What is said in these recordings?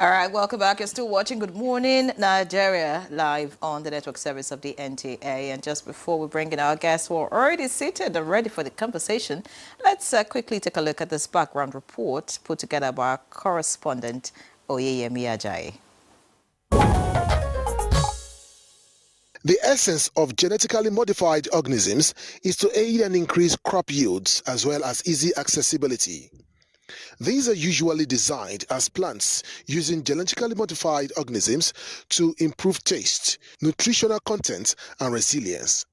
All right, welcome back. You're still watching Good Morning Nigeria live on the network service of the NTA. And just before we bring in our guests who are already seated and ready for the conversation, let's quickly take a look at this background report put together by our correspondent, Oyeyemi Ajayi. The essence of genetically modified organisms is to aid and increase crop yields as well as easy accessibility. These are usually designed as plants using genetically modified organisms to improve taste, nutritional content, and resilience.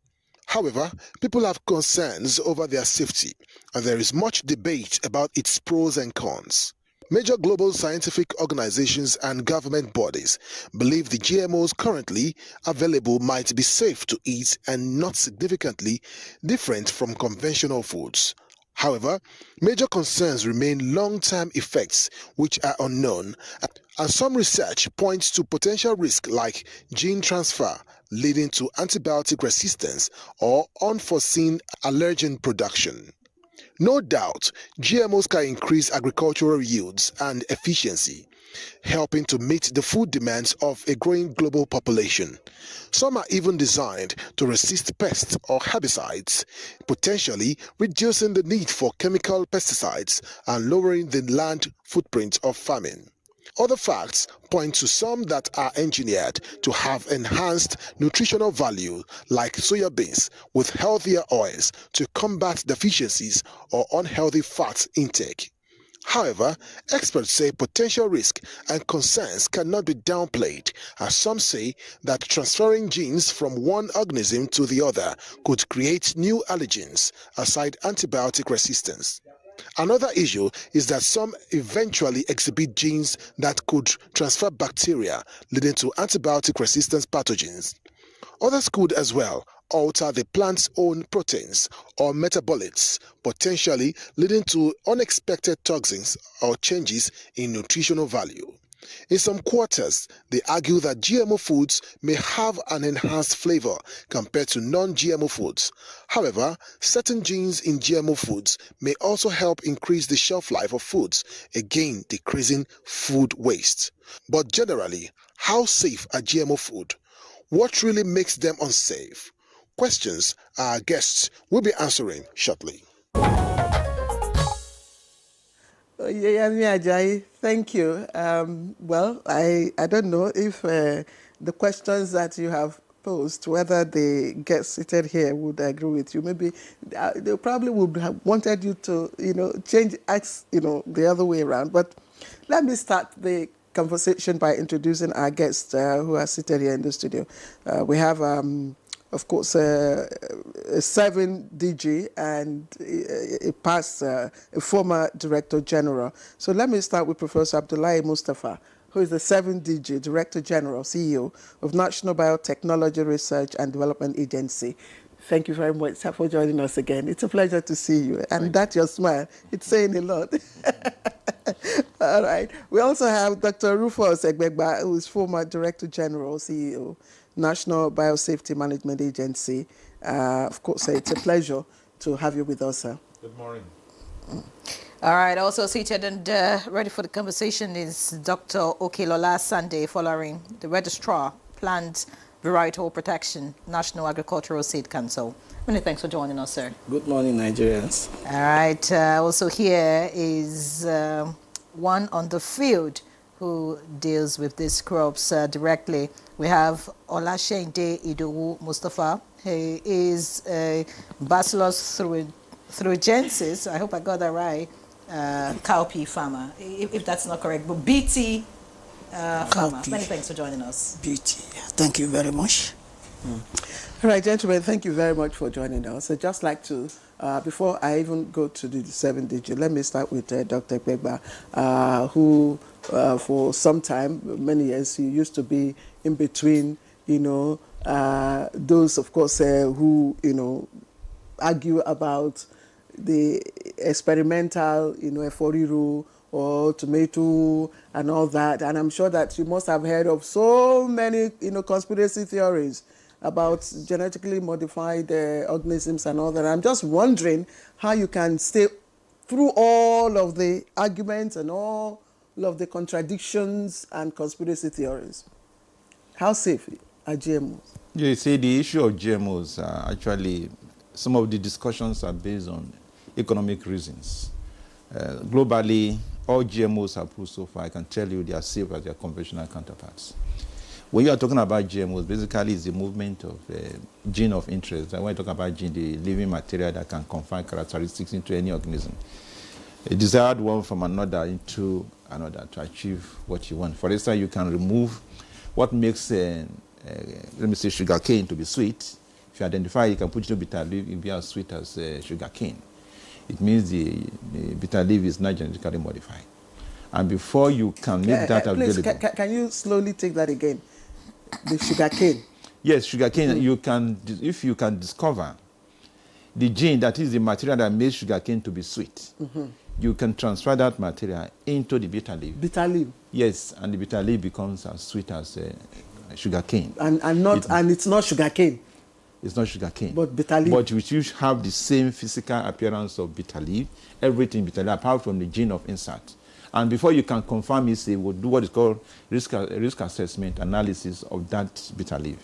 However, people have concerns over their safety, and there is much debate about its pros and cons. Major global scientific organizations and government bodies believe the GMOs currently available might be safe to eat and not significantly different from conventional foods. However, major concerns remain long-term effects which are unknown, and some research points to potential risk like gene transfer leading to antibiotic resistance or unforeseen allergen production. No doubt, GMOs can increase agricultural yields and efficiency, helping to meet the food demands of a growing global population. Some are even designed to resist pests or herbicides, potentially reducing the need for chemical pesticides and lowering the land footprint of farming. Other facts point to some that are engineered to have enhanced nutritional value, like soya beans with healthier oils to combat deficiencies or unhealthy fat intake. However, experts say potential risk and concerns cannot be downplayed, as some say that transferring genes from one organism to the other could create new allergens, aside antibiotic resistance. Another issue is that some eventually exhibit genes that could transfer bacteria, leading to antibiotic resistant pathogens. Others could as well alter the plant's own proteins or metabolites, potentially leading to unexpected toxins or changes in nutritional value. In some quarters, they argue that GMO foods may have an enhanced flavor compared to non-GMO foods. However, certain genes in GMO foods may also help increase the shelf life of foods, again decreasing food waste. But generally, how safe are GMO food? What really makes them unsafe? Questions our guests will be answering shortly. Yemi Ajayi, thank you. Well, I don't know if the questions that you have posed, whether the guests seated here would agree with you. Maybe they probably would have wanted you to, change acts, the other way around. But let me start the conversation by introducing our guests who are seated here in the studio. We have of course, a 7 DG and a past, a former Director General. So let me start with Professor Abdullahi Mustafa, who is the 7 DG, Director General, CEO of National Biotechnology Research and Development Agency. Thank you very much for joining us again. It's a pleasure to see you. And that's your smile. It's saying a lot. All right. We also have Dr. Rufus Egbegba, who is former Director General, CEO, National Biosafety Management Agency. Of course, it's a pleasure to have you with us, sir. Good morning. All right, also seated and ready for the conversation is Dr. Okelola Sande, following the Registrar, Plant Varietal Protection, National Agricultural Seed Council. Many thanks for joining us, sir. Good morning, Nigerians. All right, also here is one on the field who deals with these crops directly. We have Olashende Idowu Mustafa. He is a Bacillus thuringiensis, I hope I got that right, cowpea farmer, if that's not correct, but BT farmer. Many thanks for joining us. BT, thank you very much. All right, gentlemen, thank you very much for joining us. I'd just like to, before I even go to the 7 digit, let me start with Dr. Egbegba, who for some time, many years, he used to be in between, those, of course, who, argue about the experimental, eforiru or tomato and all that. And I'm sure that you must have heard of so many, conspiracy theories about genetically modified organisms and all that. I'm just wondering how you can stay through all of the arguments and all of the contradictions and conspiracy theories. How safe are GMOs? You see, the issue of GMOs are actually, some of the discussions are based on economic reasons. Globally, all GMOs approved so far, I can tell you they are safe as their conventional counterparts. When you are talking about GMOs, basically it's the movement of gene of interest. And when you talk about gene, the living material that can confine characteristics into any organism. A desired one from another into another to achieve what you want. For instance, you can remove what makes, let me say, sugar cane to be sweet. If you identify, you can put it in bitter leaf, it will be as sweet as sugar cane. It means the bitter leaf is not genetically modified. And before you can make that available... Please, can you slowly take that again? The sugar cane. Yes, sugar cane, you can, if you can discover the gene that is the material that makes sugar cane to be sweet, you can transfer that material into the bitter leaf. Bitter leaf? Yes, and the bitter leaf becomes as sweet as sugar cane. And it's not sugar cane? It's not sugar cane. But bitter leaf? But which you have the same physical appearance of bitter leaf, everything bitter leaf, apart from the gene of insert. And before you can confirm it, they will do what is called risk assessment analysis of that bitter leaf.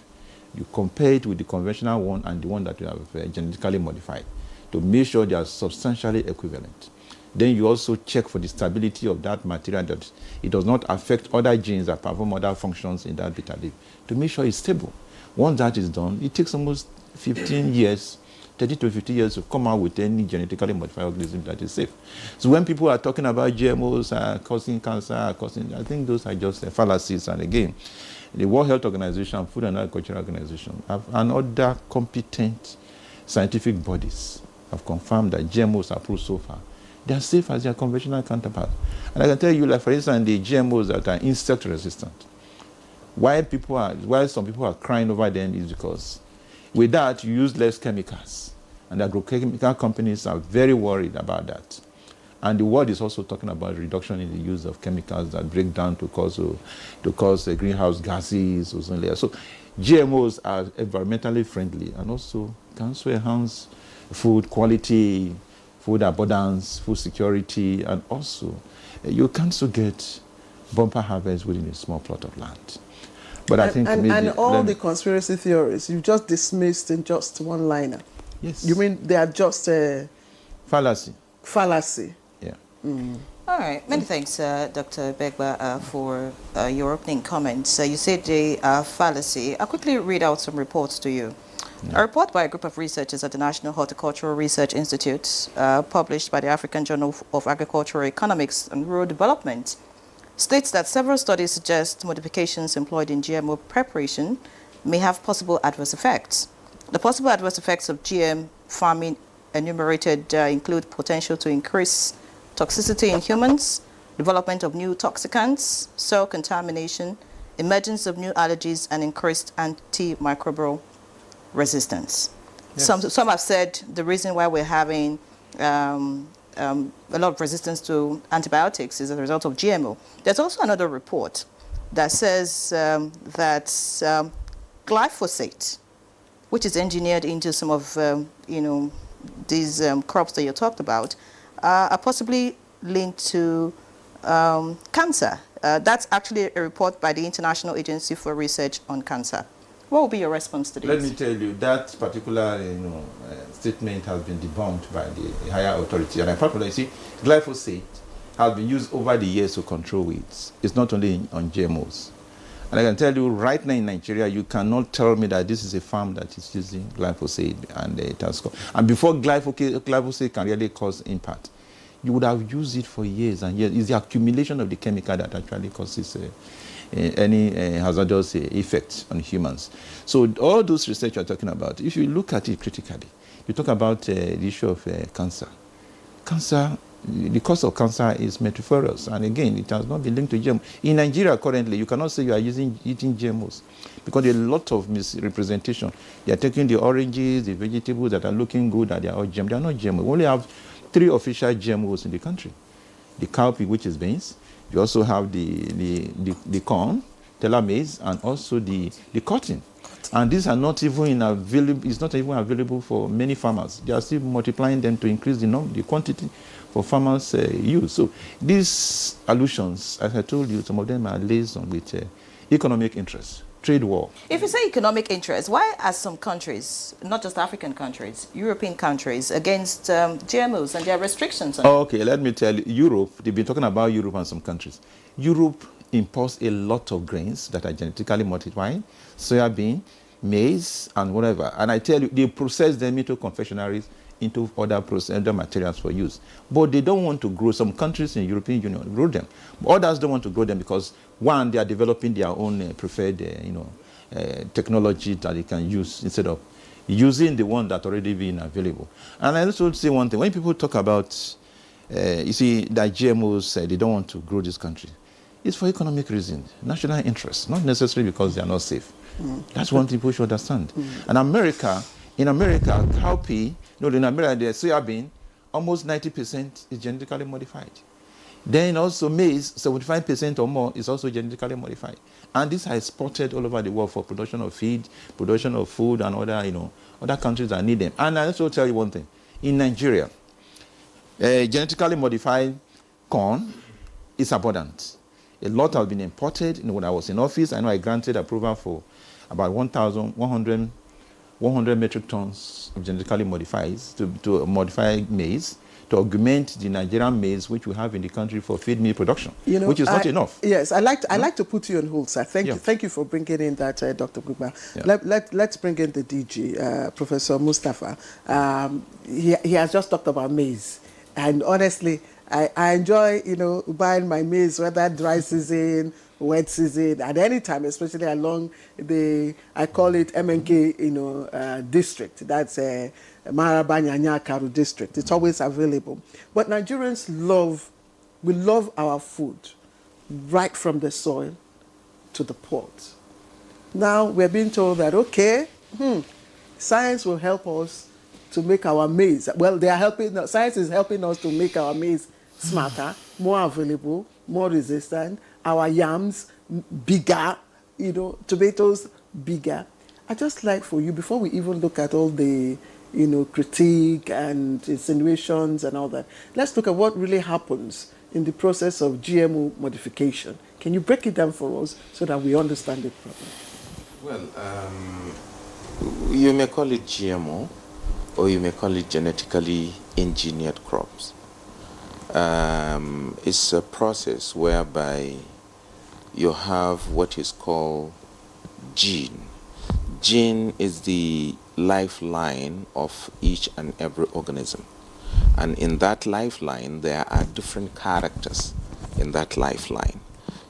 You compare it with the conventional one and the one that you have genetically modified to make sure they are substantially equivalent. Then you also check for the stability of that material, that it does not affect other genes that perform other functions in that bitter leaf, to make sure it's stable. Once that is done, it takes almost 15 years, 30 to 50 years to come out with any genetically modified organism that is safe. So when people are talking about GMOs causing cancer, I think those are just fallacies. And again, the World Health Organization, Food and Agriculture Organization, and other competent scientific bodies have confirmed that GMOs are approved so far. They are safe as their conventional counterparts. And I can tell you, like for instance, the GMOs that are insect resistant. Why some people are crying over them is because with that, you use less chemicals. And the agrochemical companies are very worried about that. And the world is also talking about reduction in the use of chemicals that break down to cause greenhouse gases, ozone layer. So GMOs are environmentally friendly and also can also enhance food quality, food abundance, food security, and also you can also get bumper harvest within a small plot of land. But I think and all the conspiracy theories you just dismissed in just one liner. Yes. You mean they are just a fallacy? Fallacy. Yeah. All right. Many thanks, Dr. Begba, for your opening comments. You said they are fallacy. I'll quickly read out some reports to you. A report by a group of researchers at the National Horticultural Research Institute, published by the African Journal of Agricultural Economics and Rural Development, states that several studies suggest modifications employed in GMO preparation may have possible adverse effects. The possible adverse effects of GM farming enumerated include potential to increase toxicity in humans, development of new toxicants, soil contamination, emergence of new allergies, and increased antimicrobial resistance. Yes. Some have said the reason why we're having a lot of resistance to antibiotics is as a result of GMO. There's also another report that says that glyphosate, which is engineered into some of these crops that you talked about, are possibly linked to cancer. That's actually a report by the International Agency for Research on Cancer. What will be your response to this? Let me tell you, that particular statement has been debunked by the higher authority. And apart from that, you see, glyphosate has been used over the years to control weeds. It's not only on GMOs. And I can tell you, right now in Nigeria, you cannot tell me that this is a farm that is using glyphosate and it has caused. And before glyphosate can really cause impact, you would have used it for years and years. It's the accumulation of the chemical that actually causes any hazardous effect on humans. So all those research you're talking about, if you look at it critically, you talk about the issue of cancer. Cancer, the cause of cancer is multifarious, and again, it has not been linked to GMO. In Nigeria currently, you cannot say you are eating GMOs because there are a lot of misrepresentation. They are taking the oranges, the vegetables that are looking good, that they are all GMO. They are not GMO. We only have 3 official GMOs in the country. The cowpea, which is beans. You also have the corn, teller maize, and also the cotton. And these are not even available, it's not even available for many farmers. They are still multiplying them to increase the quantity for farmers' use. So these allusions, as I told you, some of them are laced on with economic interests, trade war. If you say economic interest, why are some countries, not just African countries, European countries, against GMOs and their restrictions on it? Okay, let me tell you, Europe, they've been talking about Europe and some countries. Europe imports a lot of grains that are genetically modified, soybean, maize, and whatever. And I tell you, they process them into confectionaries, into other materials for use. But they don't want to grow. Some countries in the European Union grow them. Others don't want to grow them because, one, they are developing their own preferred technology that they can use instead of using the one that already been available. And I also say one thing. When people talk about, you see, that GMOs, they don't want to grow this country. It's for economic reasons, national interest, not necessarily because they are not safe. That's one thing people should understand. And in America, cowpea, in America, the soybean, almost 90% is genetically modified. Then also maize, 75% or more is also genetically modified. And these are exported all over the world for production of feed, production of food, and other countries that need them. And I also tell you one thing. In Nigeria, genetically modified corn is abundant. A lot has been imported. When I was in office, I know I granted approval for about 1,100 metric tons of genetically modified to modify maize to augment the Nigerian maize which we have in the country for feed meal production, which is not enough. Yes, I like to put you on hold, sir. Thank you for bringing in that, Dr. Gugba. Yeah. Let's bring in the DG, Professor Mustafa. He has just talked about maize, and honestly, I enjoy, buying my maize, whether dry season, wet season, at any time, especially along I call it MNK, district. That's Marabanyanya Karu district. It's always available. But Nigerians we love our food right from the soil to the pot. Now we're being told that, okay, science will help us to make our maize. Well, science is helping us to make our maize smarter, more available, more resistant, our yams bigger, tomatoes bigger. I just like for you, before we even look at all the, critique and insinuations and all that, let's look at what really happens in the process of GMO modification. Can you break it down for us so that we understand it properly? Well, you may call it GMO, or you may call it genetically engineered crops. It's a process whereby you have what is called gene. Gene is the lifeline of each and every organism. And in that lifeline, there are different characters in that lifeline.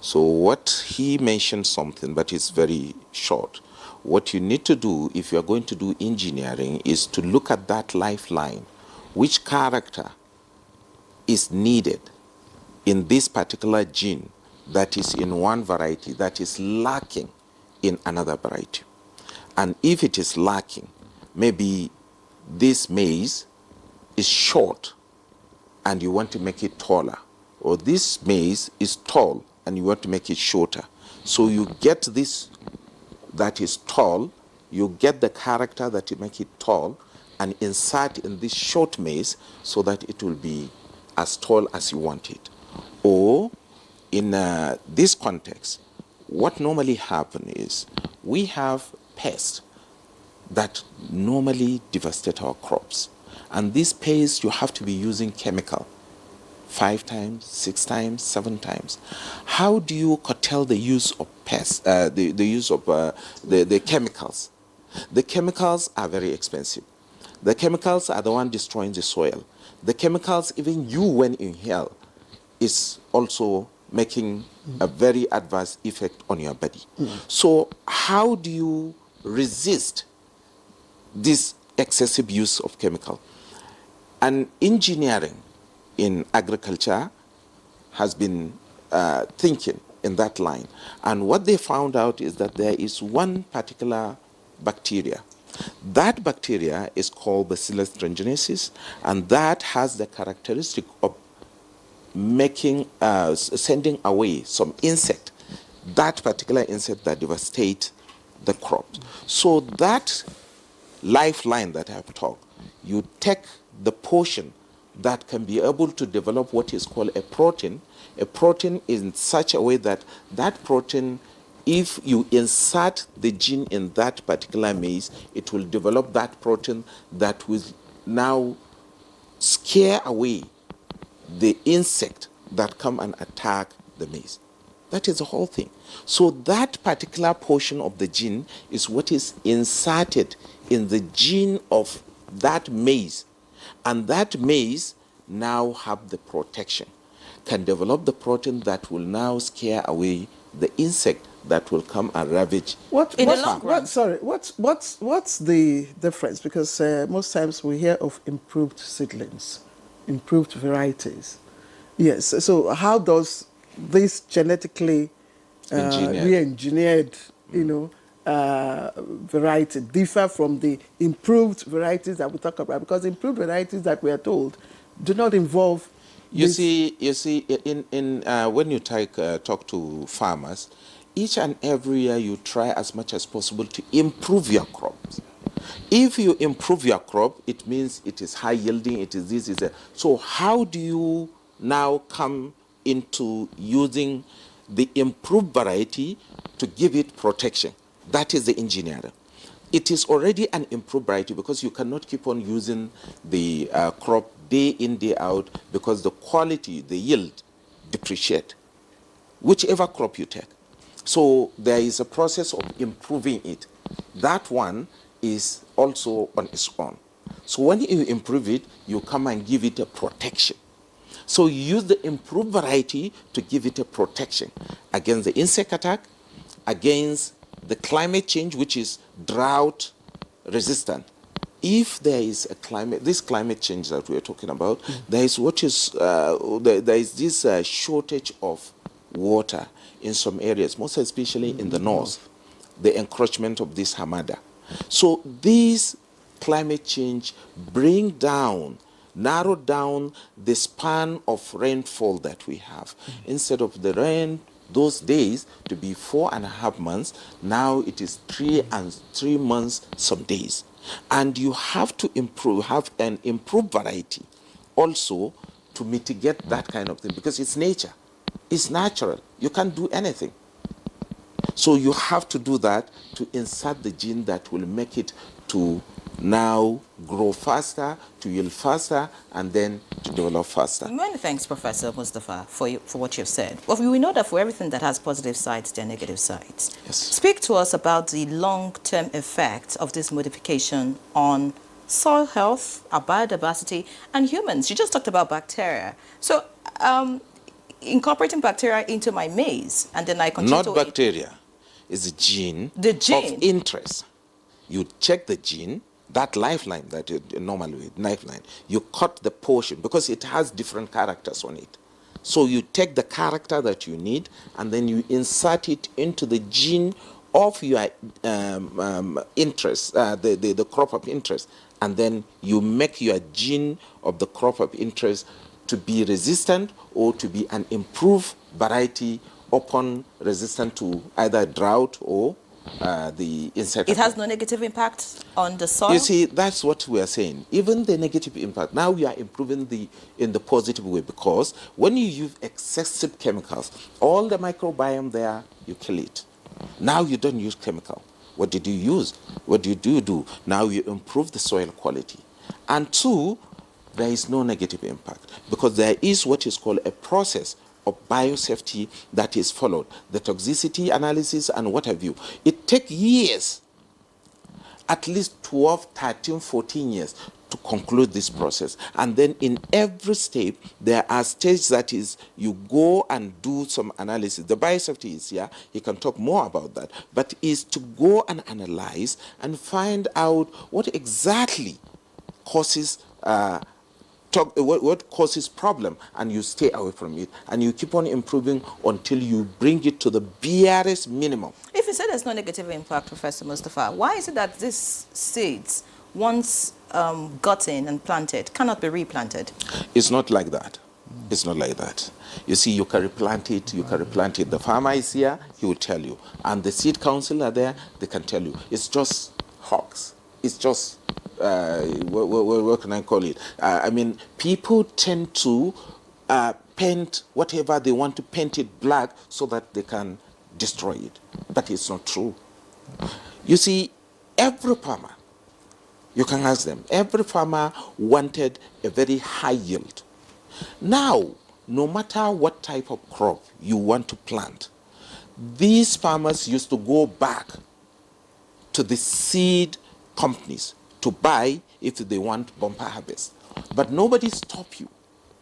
So what he mentioned something, but it's very short. What you need to do if you are going to do engineering is to look at that lifeline. Which character is needed in this particular gene that is in one variety that is lacking in another variety. And if it is lacking, maybe this maize is short and you want to make it taller, or this maize is tall and you want to make it shorter. So you get this that is tall, you get the character that you make it tall and insert in this short maize so that it will be as tall as you want it. Or in this context, what normally happens is we have pests that normally devastate our crops. And these pests, you have to be using chemical 5 times, 6 times, 7 times. How do you curtail the use of pests, the use of the chemicals? The chemicals are very expensive. The chemicals are the one destroying the soil. The chemicals, even you when you inhale, is also making a very adverse effect on your body. So how do you resist this excessive use of chemical? And engineering in agriculture has been thinking in that line. And what they found out is that there is one particular bacteria. That bacteria is called Bacillus thuringiensis, and that has the characteristic of sending away some insect, that particular insect that devastates the crops. So that lifeline that I've talked, you take the portion that can be able to develop what is called a protein in such a way that that protein, if you insert the gene in that particular maize, it will develop that protein that will now scare away the insect that come and attack the maize. That is the whole thing. So that particular portion of the gene is what is inserted in the gene of that maize. And that maize now have the protection, can develop the protein that will now scare away the insect that will come and ravage. What's the difference? Because most times we hear of improved seedlings, improved varieties. Yes. So how does this genetically re-engineered, variety differ from the improved varieties that we talk about? Because improved varieties that we are told do not involve. You see, when you talk to farmers, each and every year you try as much as possible to improve your crops. If you improve your crop, it means it is high yielding, it is this, is that. So how do you now come into using the improved variety to give it protection? That is the engineering. It is already an improved variety because you cannot keep on using the crop day in, day out, because the quality, the yield depreciate, whichever crop you take. So there is a process of improving it. That one is also on its own. So when you improve it, you come and give it a protection. So you use the improved variety to give it a protection against the insect attack, against the climate change, which is drought resistant. If there is this climate change that we are talking about, there is this shortage of water in some areas, most especially in the north, the encroachment of this hamada. So this climate change narrow down the span of rainfall that we have. Instead of the rain those days to be 4.5 months, now it is 3 months some days. And you have to have an improved variety also to mitigate that kind of thing, because it's nature. It's natural. You can't do anything. So you have to do that to insert the gene that will make it to now grow faster, to yield faster, and then to develop faster. Many thanks, Professor Mustafa, for what you've said. Well, we know that for everything that has positive sides, there are negative sides. Yes. Speak to us about the long-term effects of this modification on soil health, our biodiversity, and humans. You just talked about bacteria. So incorporating bacteria into my maize, and then I continue Not bacteria. It's a gene, the gene of interest. You check the gene, that lifeline that you normally lifeline, you cut the portion because it has different characters on it. So you take the character that you need and then you insert it into the gene of your interest, the crop of interest, and then you make your gene of the crop of interest to be resistant or to be an improved variety upon resistant to either drought or the insect. It has no negative impact on the soil? You see, that's what we are saying. Even the negative impact, now we are improving in the positive way, because when you use excessive chemicals, all the microbiome there, you kill it. Now you don't use chemical. What did you use? What do you do? Now you improve the soil quality. And two, there is no negative impact, because there is what is called a process of biosafety that is followed, the toxicity analysis and what have you. It takes years, at least 12, 13, 14 years to conclude this process. And then in every step, there are stages that is, you go and do some analysis. The biosafety is here, he can talk more about that, but is to go and analyze and find out what exactly causes what causes problem, and you stay away from it, and you keep on improving until you bring it to the barest minimum. If you say there's no negative impact, Professor Mustafa, why is it that these seeds, once gotten and planted, cannot be replanted? It's not like that. It's not like that. You see, you can replant it, The farmer is here, he will tell you. And the seed council are there, they can tell you. It's just hawks. It's just, what can I call it? I mean, people tend to paint whatever they want to paint it black so that they can destroy it. But it's not true. You see, every farmer, you can ask them, every farmer wanted a very high yield. Now, no matter what type of crop you want to plant, these farmers used to go back to the seed companies to buy if they want bumper harvest. But nobody stops you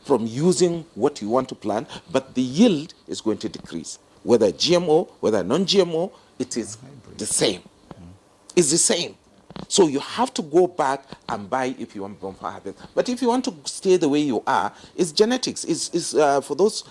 from using what you want to plant, but the yield is going to decrease. Whether GMO, whether non-GMO, it is the same. It's the same. So you have to go back and buy if you want bumper harvest. But if you want to stay the way you are, it's genetics. It's for those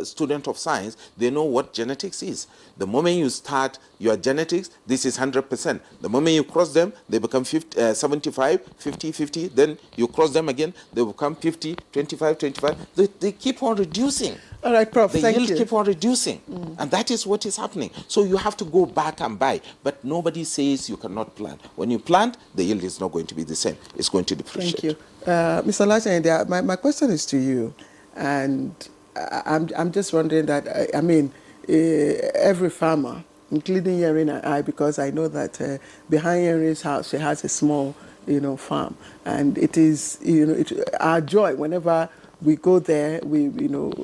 students of science, they know what genetics is. The moment you start your genetics, this is 100%. The moment you cross them, they become 75, 50, 50. Then you cross them again, they become 50, 25, 25. They keep on reducing. All right, Prof, thank you. The yield keep on reducing. And that is what is happening. So you have to go back and buy. But nobody says you cannot plant. When you plant, the yield is not going to be the same. It's going to depreciate. Thank you. Mr. Lashende, my question is to you. And I'm just wondering that, every farmer, including Yerin and I, because I know that behind Yerin's house, she has a small, farm. And it is, our joy whenever we go there, we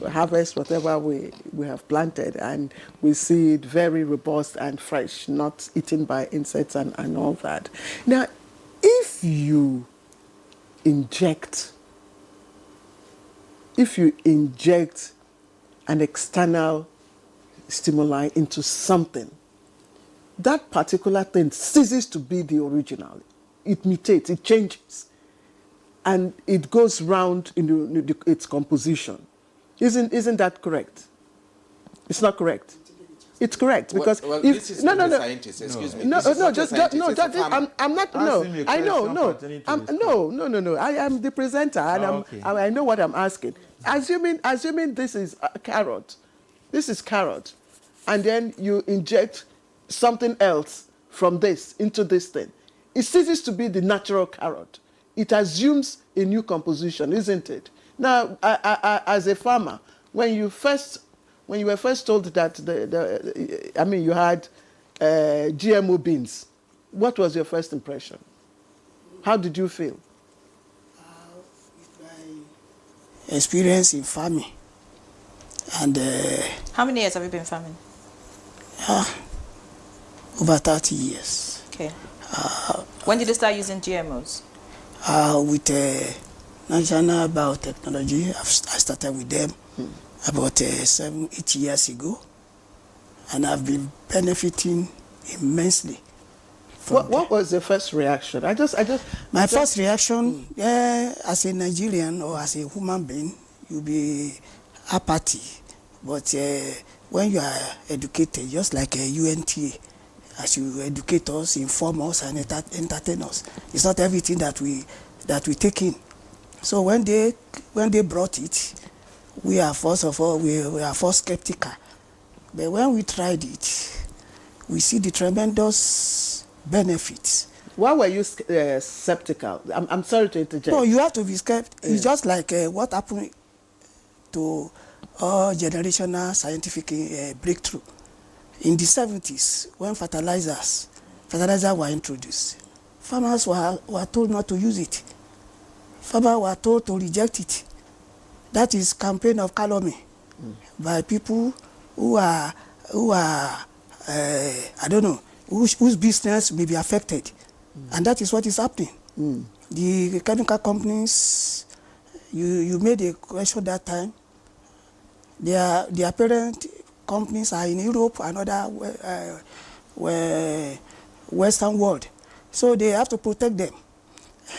harvest whatever we have planted, and we see it very robust and fresh, not eaten by insects and all that. Now, if you inject an external stimuli into something, that particular thing ceases to be the original. It mutates, it changes, and it goes round in its composition. Isn't that correct? It's not correct. It's correct because well, if this is no, scientist. Excuse me. no, This is no, not a just scientist, no, it's a just farmer. I'm not. No, I know, no. I am the presenter, and okay. I know what I'm asking. Assuming this is a carrot, and then you inject something else from this into this thing, it ceases to be the natural carrot. It assumes a new composition, isn't it? Now, as a farmer, when you were first told that you had GMO beans, what was your first impression? How did you feel? With my experience in farming, and How many years have you been farming? over 30 years. Okay. When did you start using GMOs? With National Biotechnology, I started with them about 7-8 years ago, and I've been benefiting immensely. What was the first reaction? My first reaction, as a Nigerian or as a human being, you'll be apathy. But when you are educated, just like a UNTA, as you educate us, inform us, and entertain us, it's not everything that we take in. So when they brought it, we are first skeptical. But when we tried it, we see the tremendous benefits. Why were you skeptical? I'm sorry to interject. No, you have to be skeptical. It's just like what happened to all generational scientific breakthrough. In the 70s, when fertilizers were introduced, farmers were told not to use it. Farmers were told to reject it. That is campaign of calumny by people who are I don't know, whose business may be affected. And that is what is happening. The chemical companies, you made a question that time, their parent companies are in Europe and other Western world. So they have to protect them.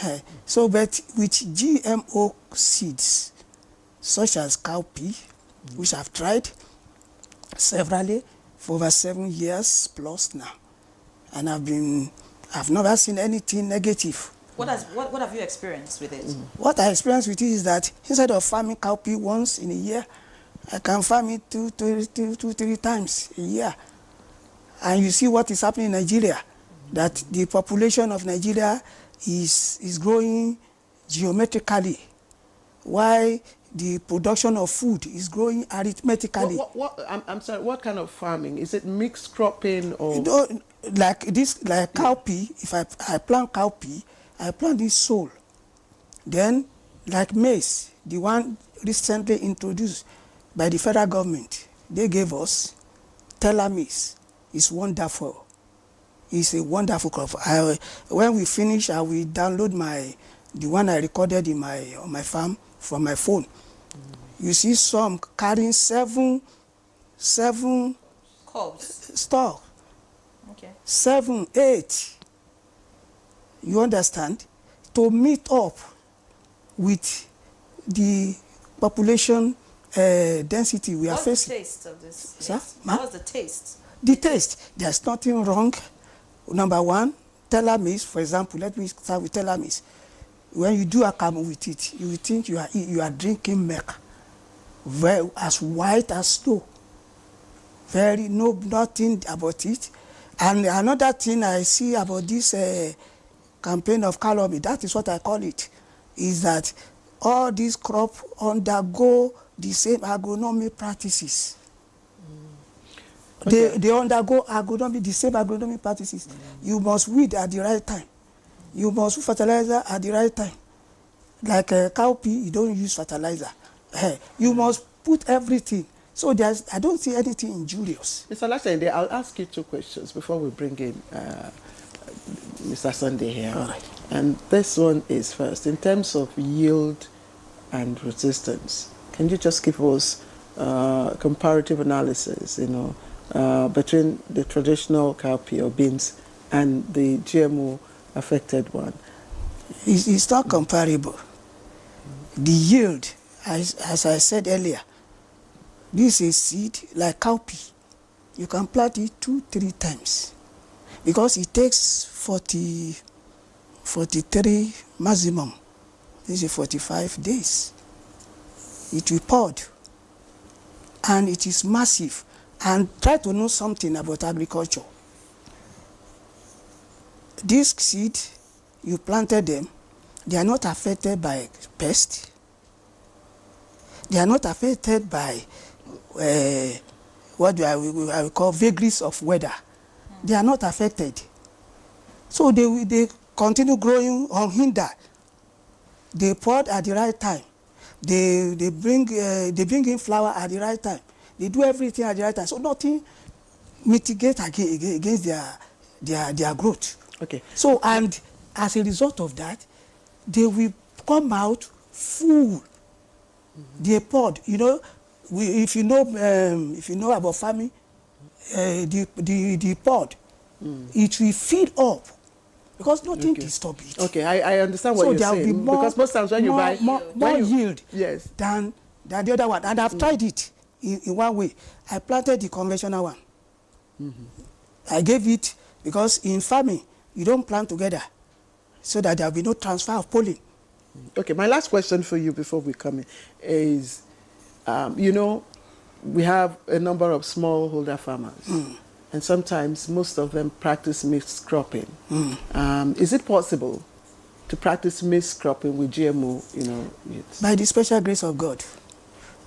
But with GMO seeds, such as cowpea, which I've tried severally for over 7 years plus now, and I've never seen anything negative. What have you experienced with it? What I experienced with it is that instead of farming cowpea once in a year, I can farm it two, 3 times a year. And you see what is happening in Nigeria, that the population of Nigeria is growing geometrically, while the production of food is growing arithmetically. I'm sorry, what kind of farming? Is it mixed cropping or? You know, like cowpea, if I plant cowpea, I plant this sole. Then, like maize, the one recently introduced by the federal government, they gave us maize. It's wonderful. It's a wonderful crop. When we finish, I will download the one I recorded on my farm from my phone. You see some carrying seven Cobs. stalks. Okay. 7, 8. You understand? To meet up with the population density we are facing. What's the taste of this? Sir? What's the taste? The taste, there's nothing wrong. Number one, maize, for example, let me start with maize. When you do akamu with it, you will think you are drinking milk, very as white as snow. Nothing about it. And another thing I see about this campaign of calumny, that is what I call it, is that all these crops undergo the same agronomic practices. Okay. They undergo the same agronomic practices. You must weed at the right time. You must put fertilizer at the right time. Like cowpea, you don't use fertilizer. You must put everything. So I don't see anything injurious. Mr. Lasende, I'll ask you 2 questions before we bring in Mr. Sunday here. All right. And this one is first, in terms of yield and resistance, can you just give us comparative analysis, between the traditional cowpea or beans and the GMO affected one? It's not comparable. The yield, as I said earlier, this is seed like cowpea. You can plant it 2, 3 times because it takes 43 maximum. This is 45 days. It will pod, and it is massive. And try to know something about agriculture. This seed, you planted them, they are not affected by pests. They are not affected by what I will call vagaries of weather. They are not affected. So they continue growing unhindered. They pod at the right time. They bring in flower at the right time. They do everything at the right time. So nothing mitigates against their growth. Okay. So, and as a result of that, they will come out full. They pod. If you know about farming, the pod, it will feed up because nothing disturb it. Okay, I understand what you're saying. So there will be more, because most times when you buy more yield, yes, than the other one. And I've tried it in one way. I planted the conventional one. I gave it because in farming you don't plant together, so that there will be no transfer of pollen. Okay, my last question for you before we come in is, we have a number of smallholder farmers, and sometimes most of them practice mixed cropping. Is it possible to practice mixed cropping with GMO? By the special grace of God,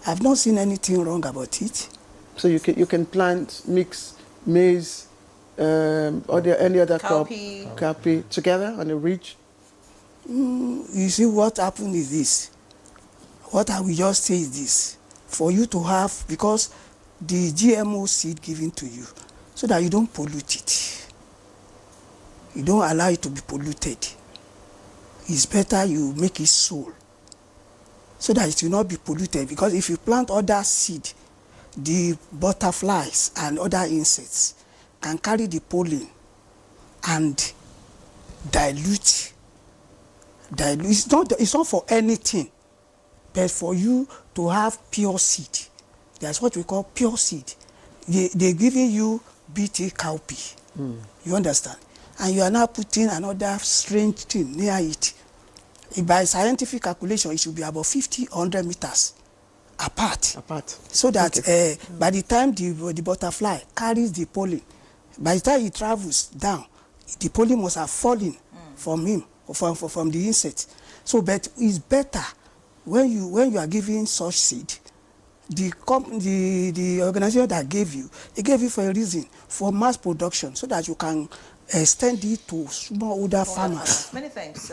I've not seen anything wrong about it. So you can plant mixed maize or any other cowpea together on a ridge? You see, what happened is this. What I will just say is this. For you to have, because the GMO seed given to you, so that you don't pollute it. You don't allow it to be polluted. It's better you make it sold, so that it will not be polluted. Because if you plant other seed, the butterflies and other insects can carry the pollen and dilute. It's not for anything, but for you to have pure seed. That's what we call pure seed. They're giving you BT cowpea. You understand? and you are now putting another strange thing near it. By scientific calculation, it should be about 50 or 100 meters apart. So that by the time the butterfly carries the pollen, by the time it travels down, the pollen must have fallen from him, or from the insect. So, but it's better when you are giving such seed, the organization that gave you, they gave you for a reason, for mass production, so that you can extend it to smallholder farmers. Many thanks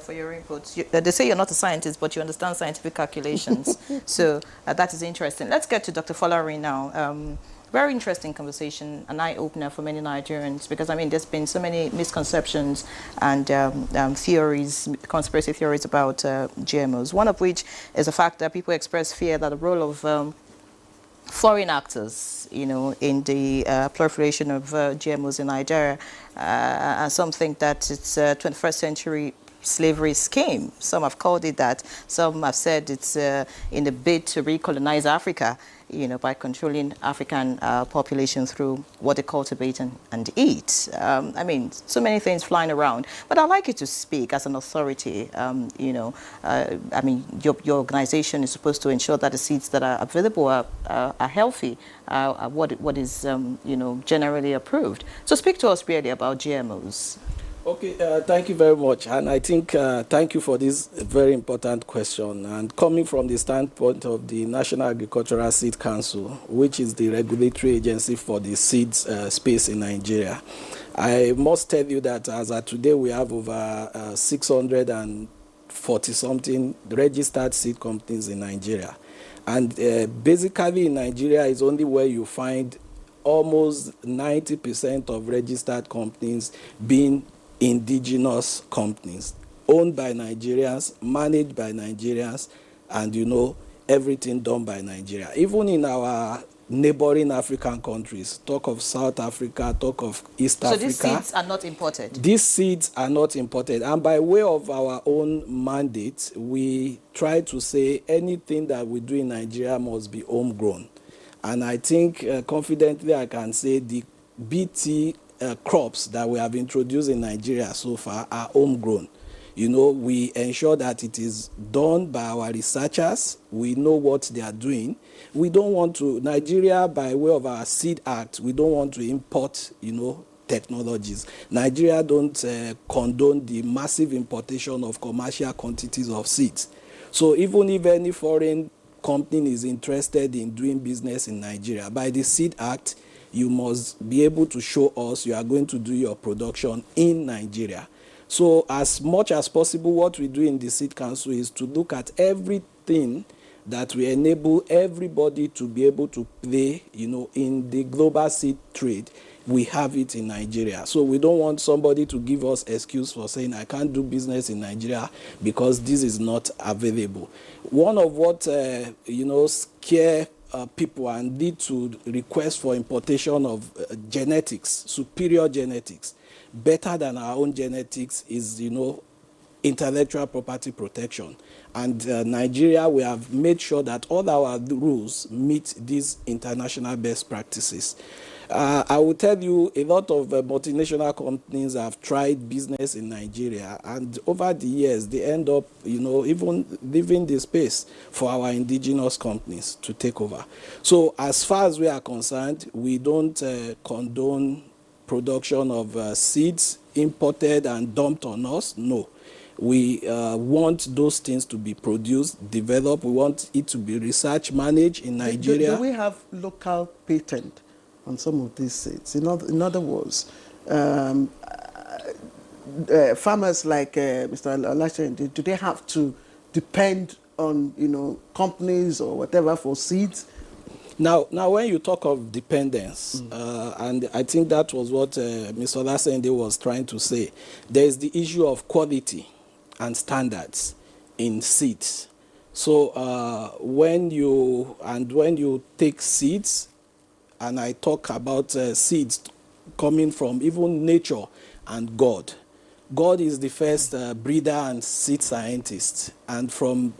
for your input. They say you're not a scientist, but you understand scientific calculations. So that is interesting. Let's get to Dr. Folarin now. Very interesting conversation, an eye-opener for many Nigerians, because, I mean, there's been so many misconceptions and theories, conspiracy theories about GMOs, one of which is the fact that people express fear that the role of foreign actors, you know, in the proliferation of GMOs in Nigeria, and some think that it's a 21st century slavery scheme. Some have called it that. Some have said it's in a bid to recolonize Africa, you know, by controlling African population through what they cultivate and eat. I mean, so many things flying around. But I'd like you to speak as an authority. You know, I mean, your organization is supposed to ensure that the seeds that are available are healthy, what is, you know, generally approved. So speak to us really about GMOs. Okay, thank you very much. And I think thank you for this very important question. And coming from the standpoint of the National Agricultural Seed Council, which is the regulatory agency for the seeds space in Nigeria, I must tell you that as of today, we have over 640-something registered seed companies in Nigeria. And basically in Nigeria is only where you find almost 90% of registered companies being indigenous companies, owned by Nigerians, managed by Nigerians, and, you know, everything done by Nigeria. Even in our neighboring African countries, talk of South Africa, talk of East Africa. So these seeds are not imported? These seeds are not imported. And by way of our own mandate, we try to say anything that we do in Nigeria must be homegrown. And I think confidently I can say the BT crops that we have introduced in Nigeria so far are homegrown. You know, we ensure that it is done by our researchers. We know what they are doing. We don't want to, Nigeria, by way of our Seed Act, we don't want to import, you know, technologies. Nigeria don't condone the massive importation of commercial quantities of seeds. So even if any foreign company is interested in doing business in Nigeria, by the Seed Act, you must be able to show us you are going to do your production in Nigeria. So as much as possible, what we do in the Seed Council is to look at everything that will enable everybody to be able to play, you know, in the global seed trade. We have it in Nigeria. So we don't want somebody to give us excuse for saying, I can't do business in Nigeria because this is not available. One of what, you know, scare people and lead to requests for importation of genetics, superior genetics, better than our own genetics is, you know, intellectual property protection. And Nigeria, we have made sure that all our rules meet these international best practices. I will tell you, a lot of multinational companies have tried business in Nigeria, and over the years, they end up, you know, even leaving the space for our indigenous companies to take over. So as far as we are concerned, we don't condone production of seeds imported and dumped on us. No. We want those things to be produced, developed. We want it to be research managed in Nigeria. Do we have local patent on some of these seeds? In other words, farmers like Mr. Olashen, do they have to depend on, you know, companies or whatever for seeds? Now, when you talk of dependence, and I think that was what Mr. Olasende was trying to say, there is the issue of quality and standards in seeds. So when you take seeds, and I talk about seeds coming from even nature and God, God is the first breeder and seed scientist. And from,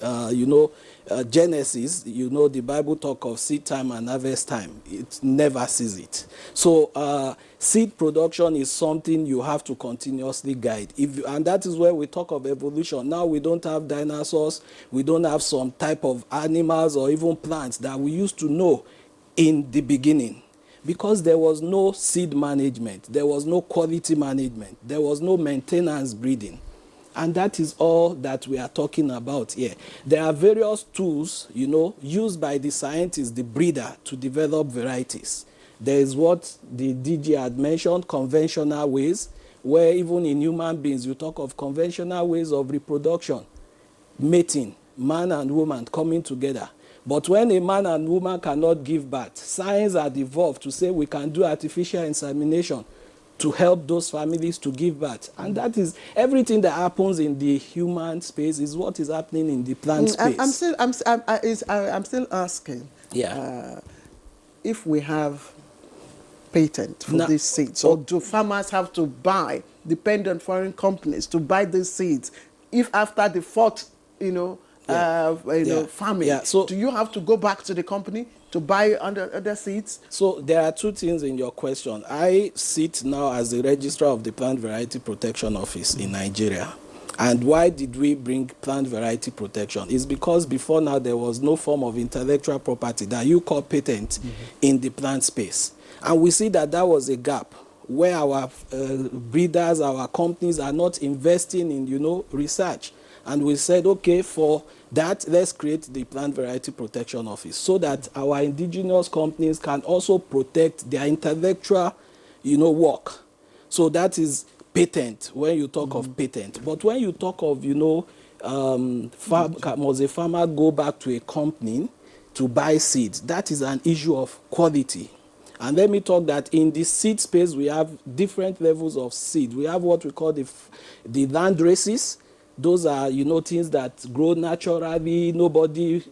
Genesis, the Bible talk of seed time and harvest time. It never sees it. So seed production is something you have to continuously guide. And that is where we talk of evolution. Now we don't have dinosaurs. We don't have some type of animals or even plants that we used to know in the beginning. Because there was no seed management, there was no quality management, there was no maintenance breeding. And that is all that we are talking about here. There are various tools, used by the scientists, the breeder, to develop varieties. There is what the DG had mentioned, conventional ways, where even in human beings, you talk of conventional ways of reproduction, mating, man and woman coming together. But when a man and woman cannot give birth, science had evolved to say we can do artificial insemination to help those families to give birth. And that is everything that happens in the human space is what is happening in the plant space. I'm still asking if we have patent for these seeds, or do farmers have to buy, depend on foreign companies to buy these seeds if after the fourth, farming, so do you have to go back to the company to buy other seeds? So there are two things in your question. I sit now as the registrar of the Plant Variety Protection Office in Nigeria. And why did we bring plant variety protection? It's because before now there was no form of intellectual property that you call patent in the plant space. And we see that that was a gap where our breeders, our companies are not investing in, research. And we said, okay, for that, let's create the Plant Variety Protection Office so that our indigenous companies can also protect their intellectual, work. So that is patent when you talk of patent. But when you talk of, must a farmer go back to a company to buy seeds? That is an issue of quality. And let me talk that in the seed space, we have different levels of seed. We have what we call the land races. Those are, things that grow naturally. Nobody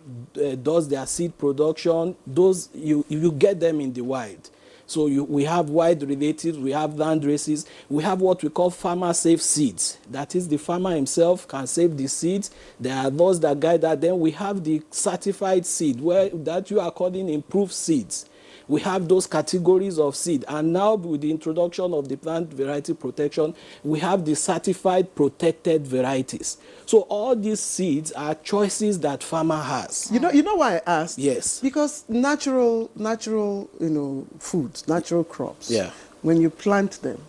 does their seed production. Those, you get them in the wild. So we have wild relatives, we have land races. We have what we call farmer-safe seeds. That is, the farmer himself can save the seeds. There are those that guide that. Then we have the certified seed, that you are calling improved seeds. We have those categories of seed. And now with the introduction of the plant variety protection, we have the certified protected varieties. So all these seeds are choices that farmer has. You know why I asked? Yes. Because natural, foods, natural crops. Yeah. When you plant them,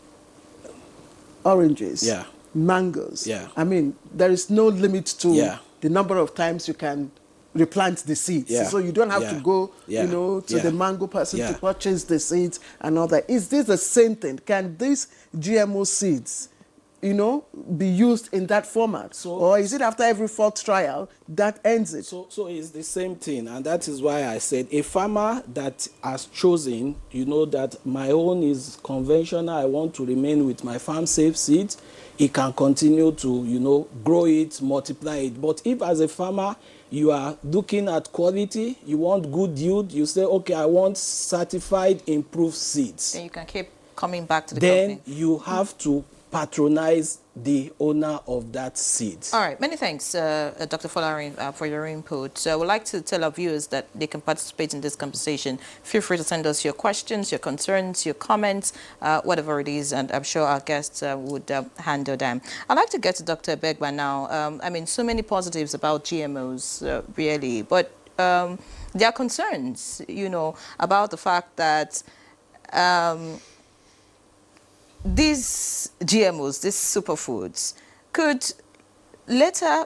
oranges, mangoes. Yeah. I mean, there is no limit to the number of times you can replant the seeds. Yeah. So you don't have to go, to the mango person to purchase the seeds and all that. Is this the same thing? Can these GMO seeds, be used in that format? Or is it after every fourth trial that ends it? So it's the same thing. And that is why I said a farmer that has chosen, that my own is conventional, I want to remain with my farm-safe seeds, he can continue to, grow it, multiply it. But if as a farmer, you are looking at quality, you want good yield, you say, okay, I want certified improved seeds. Then you can keep coming back to the company. Then you have to patronize the owner of that seed. All right, many thanks, Dr. Folarin, for your input. So I would like to tell our viewers that they can participate in this conversation. Feel free to send us your questions, your concerns, your comments, whatever it is, and I'm sure our guests would handle them. I'd like to get to Dr. Begba now. So many positives about GMOs, really, but there are concerns, about the fact that these GMOs, these superfoods, could later,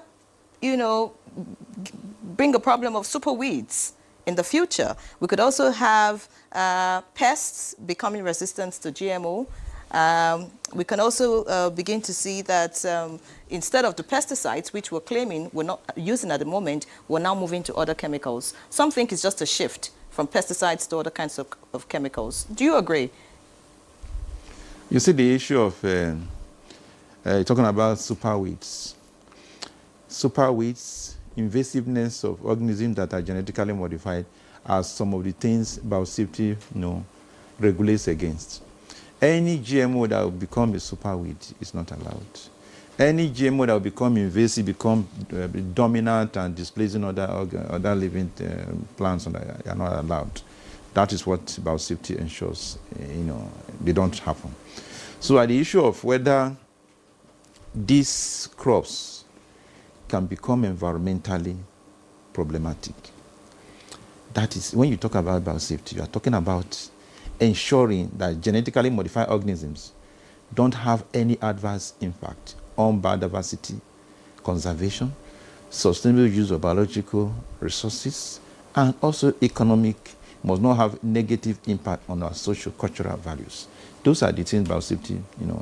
bring a problem of superweeds in the future. We could also have pests becoming resistant to GMO. We can also begin to see that instead of the pesticides, which we're claiming we're not using at the moment, we're now moving to other chemicals. Some think it's just a shift from pesticides to other kinds of chemicals. Do you agree? You see the issue of talking about superweeds. Superweeds, invasiveness of organisms that are genetically modified are some of the things biosafety regulates against. Any GMO that will become a superweed is not allowed. Any GMO that will become invasive, become dominant and displacing other living plants are not allowed. That is what biosafety ensures, they don't happen. So at the issue of whether these crops can become environmentally problematic, that is, when you talk about biosafety, you are talking about ensuring that genetically modified organisms don't have any adverse impact on biodiversity, conservation, sustainable use of biological resources, and also economic, must not have negative impact on our social cultural values. Those are the things biosafety,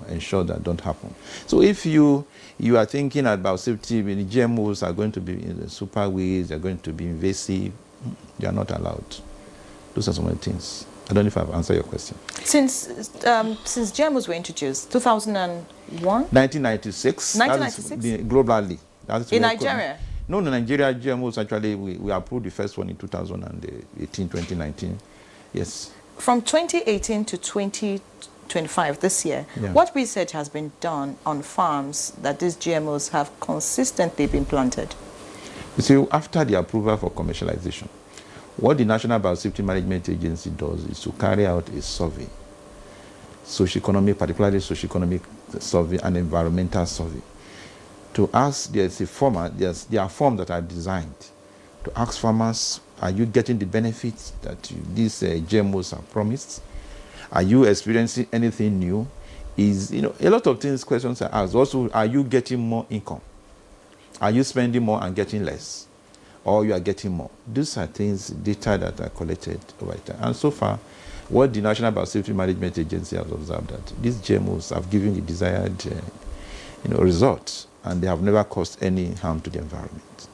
ensure that don't happen. So if you are thinking about biosafety, the GMOs are going to be super weeds, they're going to be invasive, they are not allowed. Those are some of the things. I don't know if I've answered your question. Since GMOs were introduced, 2001? 1996. 1996? Globally. In Nigeria? No, Nigeria GMOs actually, we approved the first one in 2018, 2019. Yes. From 2018 to 2025, this year, what research has been done on farms that these GMOs have consistently been planted? You see, after the approval for commercialization, what the National Biosafety Management Agency does is to carry out a survey, socioeconomic, particularly socioeconomic survey and environmental survey, to ask, there are forms that are designed to ask farmers, are you getting the benefits that these GMOs are promised? Are you experiencing anything new? A lot of things, questions are asked. Also, are you getting more income? Are you spending more and getting less? Or you are getting more? These are things, data that are collected over time. And so far, what the National Biosafety Management Agency has observed that these GMOs have given the desired results, and they have never caused any harm to the environment.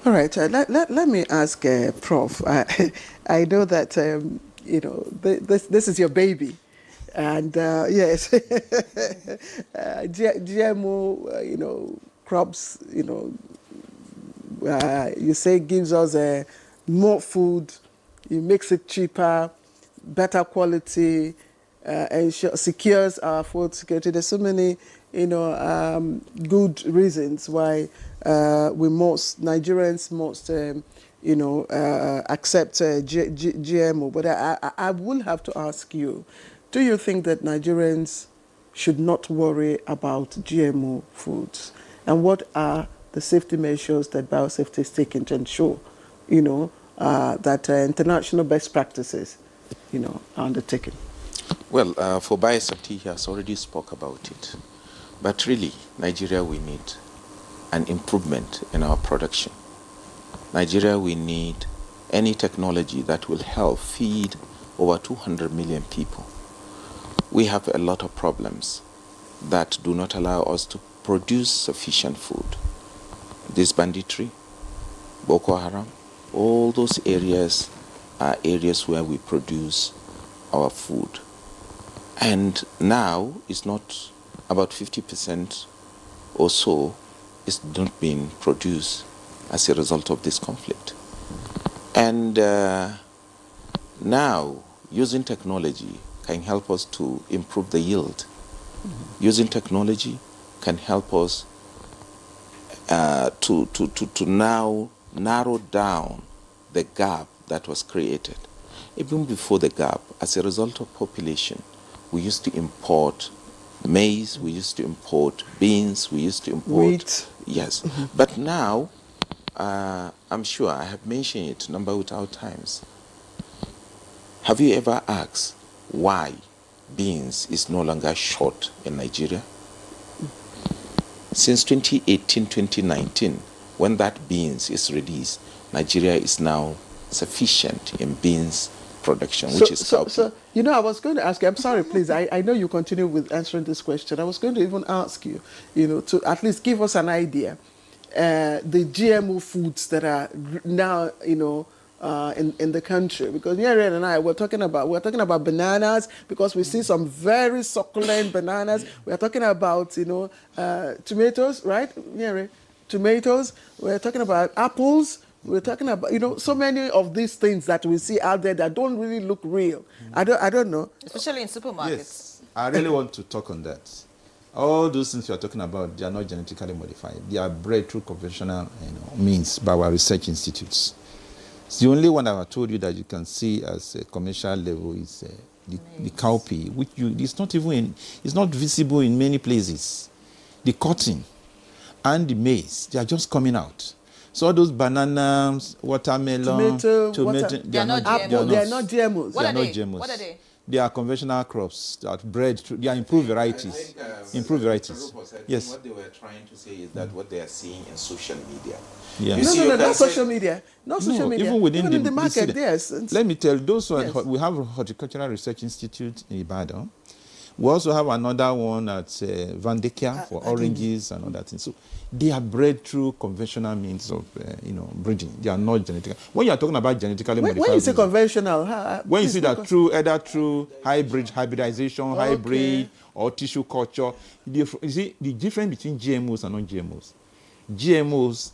All right, let me ask Prof. I know that, this is your baby. And yes, GMO, crops, you say gives us more food, it makes it cheaper, better quality, secures our food security. There's so many, good reasons why Nigerians must, accept GMO. But I will have to ask you, do you think that Nigerians should not worry about GMO foods? And what are the safety measures that biosafety is taking to ensure, that international best practices, are undertaken? Well, for biosafety, he has already spoke about it. But really, Nigeria, we need an improvement in our production. Nigeria, we need any technology that will help feed over 200 million people. We have a lot of problems that do not allow us to produce sufficient food. This banditry, Boko Haram, all those areas are areas where we produce our food. And now it's not about 50% or so is not being produced as a result of this conflict. And now using technology can help us to improve the yield. Mm-hmm. Using technology can help us to now narrow down the gap that was created. Even before the gap, as a result of population, we used to import maize, we used to import beans, we used to import wheat. Yes. Mm-hmm. But now, I'm sure I have mentioned it number without times. Have you ever asked why beans is no longer short in Nigeria? Since 2018, 2019, when that beans is released, Nigeria is now sufficient in beans production, which is cowpea. So, I was going to ask you, I'm sorry, please, I know you continue with answering this question. I was going to even ask you, to at least give us an idea, the GMO foods that are now, in the country, because Nigerian and I we're talking about bananas, because we see some very succulent bananas. We're talking about tomatoes, right? Tomatoes. We're talking about apples. We're talking about, so many of these things that we see out there that don't really look real. I don't know. Especially in supermarkets. Yes, I really want to talk on that. All those things you are talking about, they are not genetically modified. They are bred through conventional means by our research institutes. The only one I told you that you can see as a commercial level is the cowpea, which it's not visible in many places. The cotton and the maize, they are just coming out. So all those bananas, watermelon, tomato, they are not GMOs. They are not GMOs. What are not they? GMOs. What are they? They are conventional crops that are bred through, they are improved varieties. Improved varieties. Yes. What they were trying to say is that what they are seeing in social media. Yeah. No, not social media. Not social media. Even within in the market, yes. Let me tell you, we have a Horticultural Research Institute in Ibadan. We also have another one at Vandekia for oranges and all that thing. So they are bred through conventional means of breeding. They are not genetic. When you are talking about genetically modified, when you say conventional, when you see that either through hybridization, hybrid, or tissue culture, you see the difference between GMOs and non-GMOs. GMOs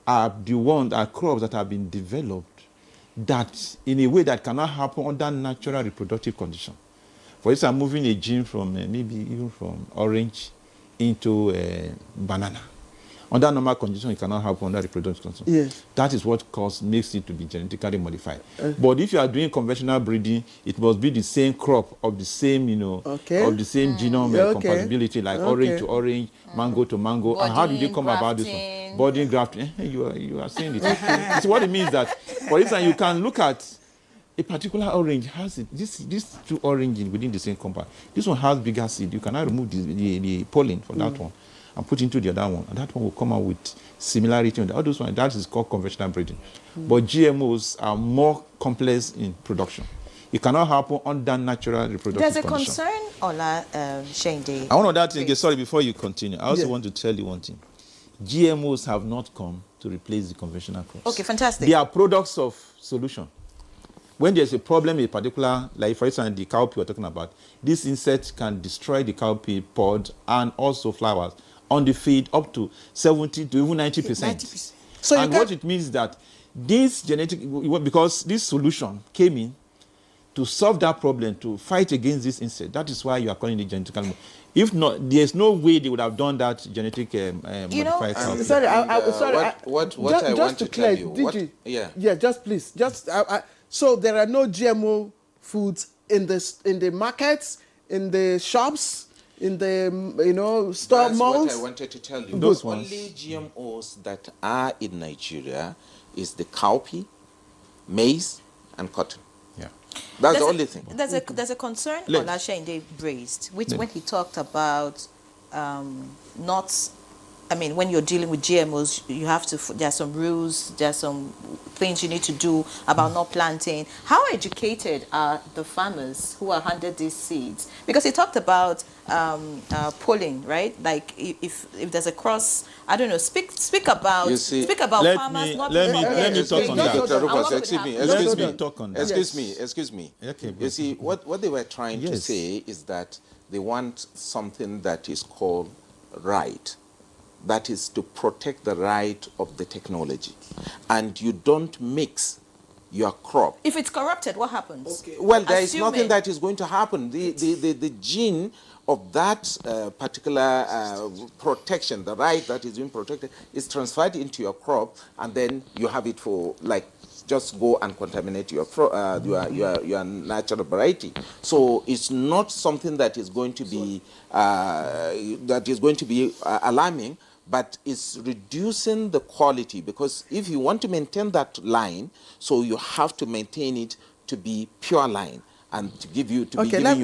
are crops that have been developed that in a way that cannot happen under natural reproductive conditions. For instance, moving a gene from maybe even from orange into banana. Under normal conditions, it cannot happen under reproductive conditions. Yes. That is what makes it to be genetically modified. But if you are doing conventional breeding, it must be the same crop of the same, of the same genome compatibility, like orange to orange, mango to mango. And how did you come about this one? Budding grafting. You are saying it. It's what it means that, for instance, you can look at a particular orange has these two oranges within the same compound. This one has bigger seed. You cannot remove the pollen from that one and put into the other one, and that one will come out with similarity on the other one. That is called conventional breeding. But GMOs are more complex in production. It cannot happen under natural reproductive There's a condition. concern, Ola Shende. I want to that thing. Sorry, before you continue, I also want to tell you one thing. GMOs have not come to replace the conventional crops. Okay, fantastic. They are products of solution. When there's a problem in a particular, like for instance, the cowpea we're talking about, this insect can destroy the cowpea pod and also flowers on the feed up to 70 to even 90%. So and what it means is that this because this solution came in to solve that problem, to fight against this insect. That is why you are calling it genetically. If not, there's no way they would have done that genetic modified cowpea. Sorry, what I want to tell you. Yeah, just please. So there are no GMO foods in the markets, in the shops, in the store malls. That's what I wanted to tell you. Those only GMOs that are in Nigeria is the cowpea, maize, and cotton. Yeah, that's the only thing. There's a concern Ola Shende raised, which when he talked about when you're dealing with GMOs, you have to. There are some rules. There are some things you need to do about not planting. How educated are the farmers who are handed these seeds? Because he talked about polling, right? Like if there's a cross, I don't know. Speak about farmers. Let me talk on that. Excuse me. Okay, you see, what they were trying to say is that they want something that is called right. That is to protect the right of the technology. And you don't mix your crop. If it's corrupted, what happens? Okay. Well, there is nothing that is going to happen. The gene of that particular protection, the right that is being protected, is transferred into your crop, and then you have it for, just go and contaminate your natural variety. So it's not something that is going to be alarming, but it's reducing the quality, because if you want to maintain that line, so you have to maintain it to be pure line and to give you let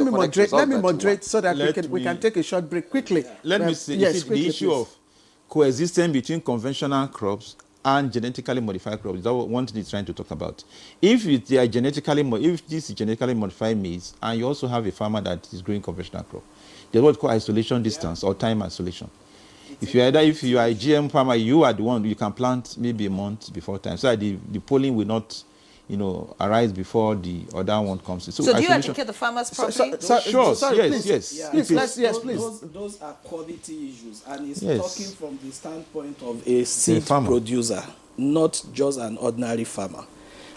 me moderate so that we can take a short break quickly. Let me see. The issue of coexistence between conventional crops and genetically modified crops is one thing he's trying to talk about. If this is genetically modified maize, and you also have a farmer that is growing conventional crop, there's what we call isolation distance or time isolation. If you are a GM farmer, you are the one you can plant maybe a month before time, so that the pollen will not, arise before the other one comes in. So do you educate the farmers properly? Yes. Please. Those are quality issues, and he's talking from the standpoint of a seed producer. not just an ordinary farmer.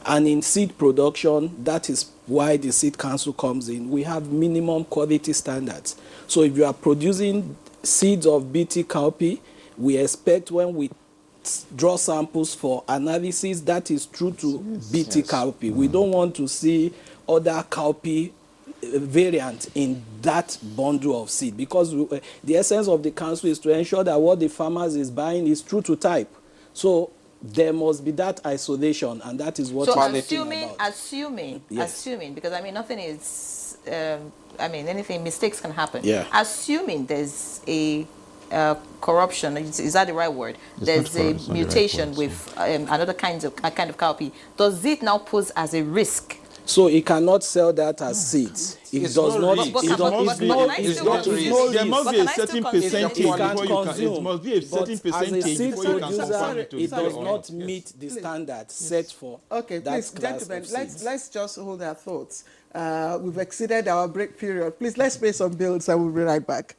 And in seed production, that is why the Seed Council comes in. We have minimum quality standards. So if you are producing seeds of BT cowpea, we expect when we draw samples for analysis, that is true to BT cowpea. We don't want to see other cowpea variant in that bundle of seed, because the essence of the council is to ensure that what the farmers is buying is true to type. So there must be that isolation, and that is what so we're assuming, Yes. assuming, because I mean nothing is, I mean anything, mistakes can happen. Yeah. Assuming there's a corruption, is that the right word? It's There's not a corrupt, it's not the right mutation word, with another kind of cowpea. Does it now pose as a risk? So it cannot sell that as seeds. It It's does not not. risk. But It can- does- but it's can no- I it's still not- consume? it's no There risk. must But be a can I still certain consume? percentage You before can you can. consume, It must be a certain but as a percentage seed before you can producer, confirm it to it be does or not Yes. meet the standard set for Okay, that please, class gentlemen, of seeds. let's just hold our thoughts. We've exceeded our break period. Please, let's pay some bills and we'll be right back.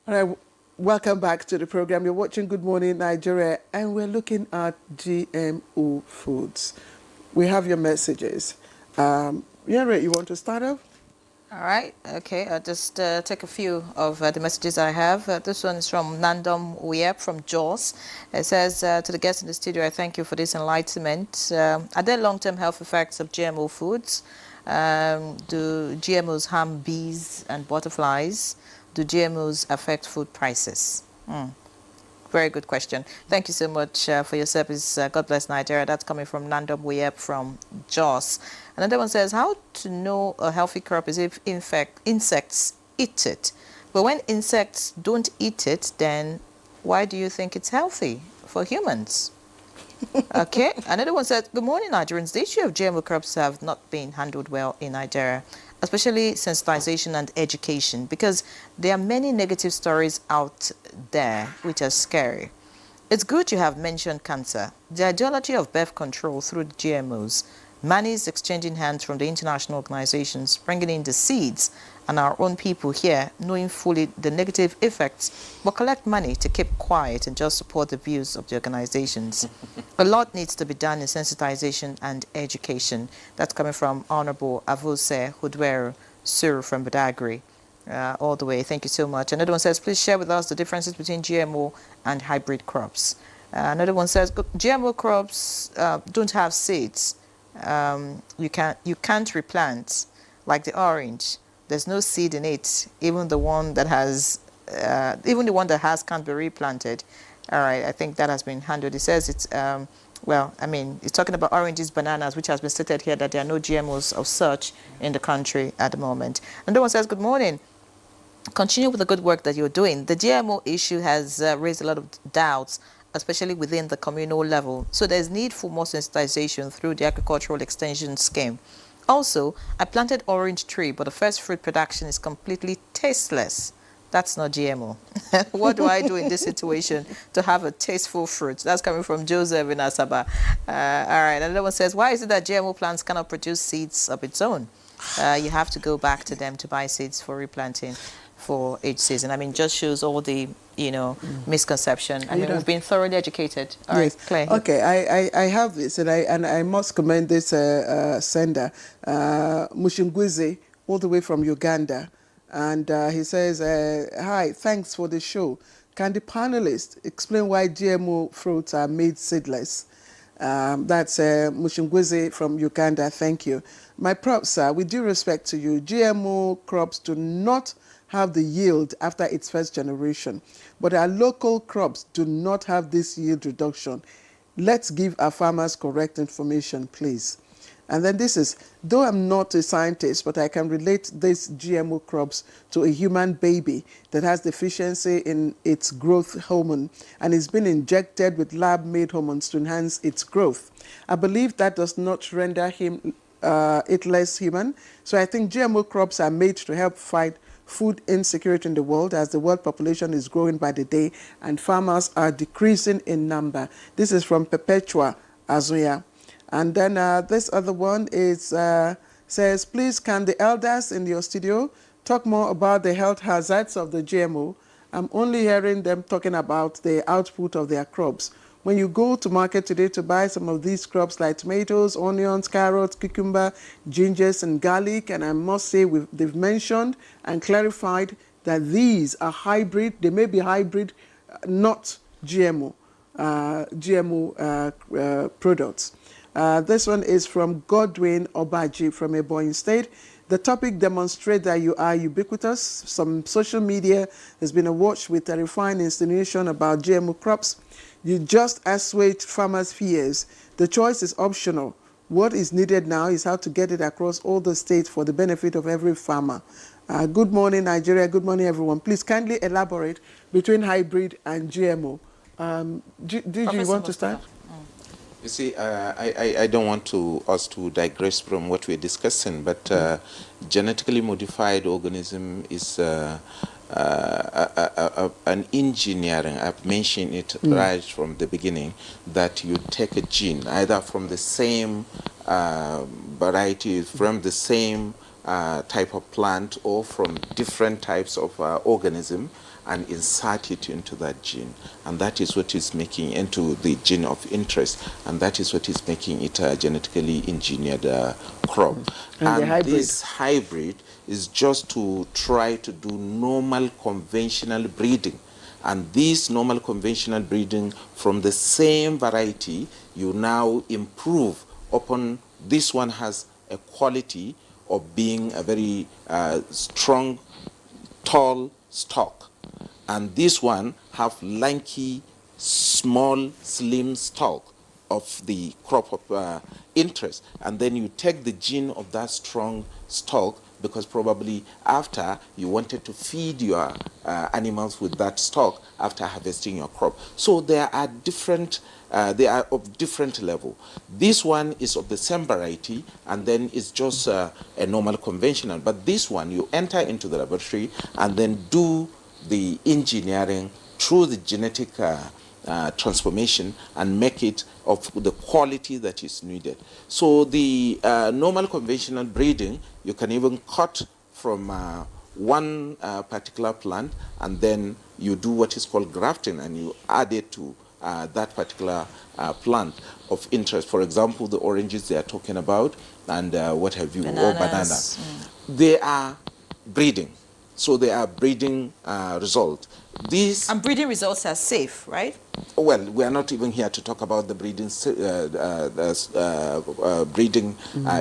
All right, welcome back to the program. You're watching Good Morning Nigeria, and we're looking at GMO foods. We have your messages. Yere, you want to start off? All right. Okay. I'll just take a few of the messages I have. This one is from Nandom Uyep from Jos. It says, to the guests in the studio, I thank you for this enlightenment. Are there long-term health effects of GMO foods? Do GMOs harm bees and butterflies? Do GMOs affect food prices? Very good question. Thank you so much for your service. God bless Nigeria. That's coming from Nandom Uyep from Jos. Another one says, how to know a healthy crop is if insects eat it. But when insects don't eat it, then why do you think it's healthy for humans? Okay. Another one says, good morning, Nigerians. The issue of GMO crops have not been handled well in Nigeria, especially sensitization and education, because there are many negative stories out there which are scary. It's good you have mentioned cancer. The ideology of birth control through the GMOs, money is exchanging hands from the international organizations, bringing in the seeds, and our own people here knowing fully the negative effects, but collect money to keep quiet and just support the views of the organizations. A lot needs to be done in sensitization and education. That's coming from Honorable Avose Hudweru Sur from Badagry. All the way. Thank you so much. Another one says, please share with us the differences between GMO and hybrid crops. Another one says, GMO crops don't have seeds. You can't replant, like the orange. There's no seed in it. Even the one that has can't be replanted. All right, I think that has been handled. It says it's well, I mean, it's talking about oranges, bananas, which has been stated here that there are no GMOs of such in the country at the moment. Another one says, good morning. Continue with the good work that you're doing. The GMO issue has raised a lot of doubts, especially within the communal level. So there's need for more sensitization through the agricultural extension scheme. Also, I planted orange tree, but the first fruit production is completely tasteless. That's not GMO. What do I do in this situation to have a tasteful fruit? That's coming from Joseph in Asaba. All right, another one says, why is it that GMO plants cannot produce seeds of its own? You have to go back to them to buy seeds for replanting for each season. I mean, just shows all the, misconception. I mean, we've been thoroughly educated. All right, Claire. Okay, I have this, and I must commend this sender, Mushingwizi, all the way from Uganda. And he says, hi, thanks for the show. Can the panelists explain why GMO fruits are made seedless? That's Mushingwizi from Uganda. Thank you. My props, sir, with due respect to you, GMO crops do not have the yield after its first generation, but our local crops do not have this yield reduction. Let's give our farmers correct information, please. And then this is, though I'm not a scientist, but I can relate these GMO crops to a human baby that has deficiency in its growth hormone and is being injected with lab-made hormones to enhance its growth. I believe that does not render it less human. So I think GMO crops are made to help fight food insecurity in the world as the world population is growing by the day and farmers are decreasing in number. This is from Perpetua Azuya. And then this other one is says, please can the elders in your studio talk more about the health hazards of the GMO I'm only hearing them talking about the output of their crops. When you go to market today to buy some of these crops like tomatoes, onions, carrots, cucumber, gingers, and garlic, and I must say they've mentioned and clarified that these are hybrid. They may be hybrid, not GMO, products. This one is from Godwin Obaji from Ebonyi State. The topic demonstrates that you are ubiquitous. Some social media has been awash with terrifying insinuation about GMO crops. You just assuage farmers' fears. The choice is optional. What is needed now is how to get it across all the states for the benefit of every farmer. Good morning, Nigeria. Good morning, everyone. Please kindly elaborate between hybrid and GMO. Did you want to start? You see, I don't want us to digress from what we're discussing, but genetically modified organism is an engineering. I've mentioned it right from the beginning, that you take a gene either from the same variety, from the same type of plant, or from different types of organism, and insert it into that gene, and that is what is making into the gene of interest, and that is what is making it a genetically engineered crop. And this hybrid is just to try to do normal conventional breeding, and this normal conventional breeding from the same variety, you now improve upon. This one has a quality of being a very strong, tall stalk, and this one have lanky, small, slim stalk of the crop of interest. And then you take the gene of that strong stalk, because probably after you wanted to feed your animals with that stalk after harvesting your crop. So there are different, they are of different level. This one is of the same variety, and then it's just a normal conventional. But this one, you enter into the laboratory and then do the engineering through the genetic transformation and make it of the quality that is needed. So the normal conventional breeding, you can even cut from one particular plant, and then you do what is called grafting, and you add it to that particular plant of interest. For example, the oranges they are talking about, and what have you, or bananas. They are breeding. So they are breeding result. These and breeding results are safe, right? Well, we are not even here to talk about the breeding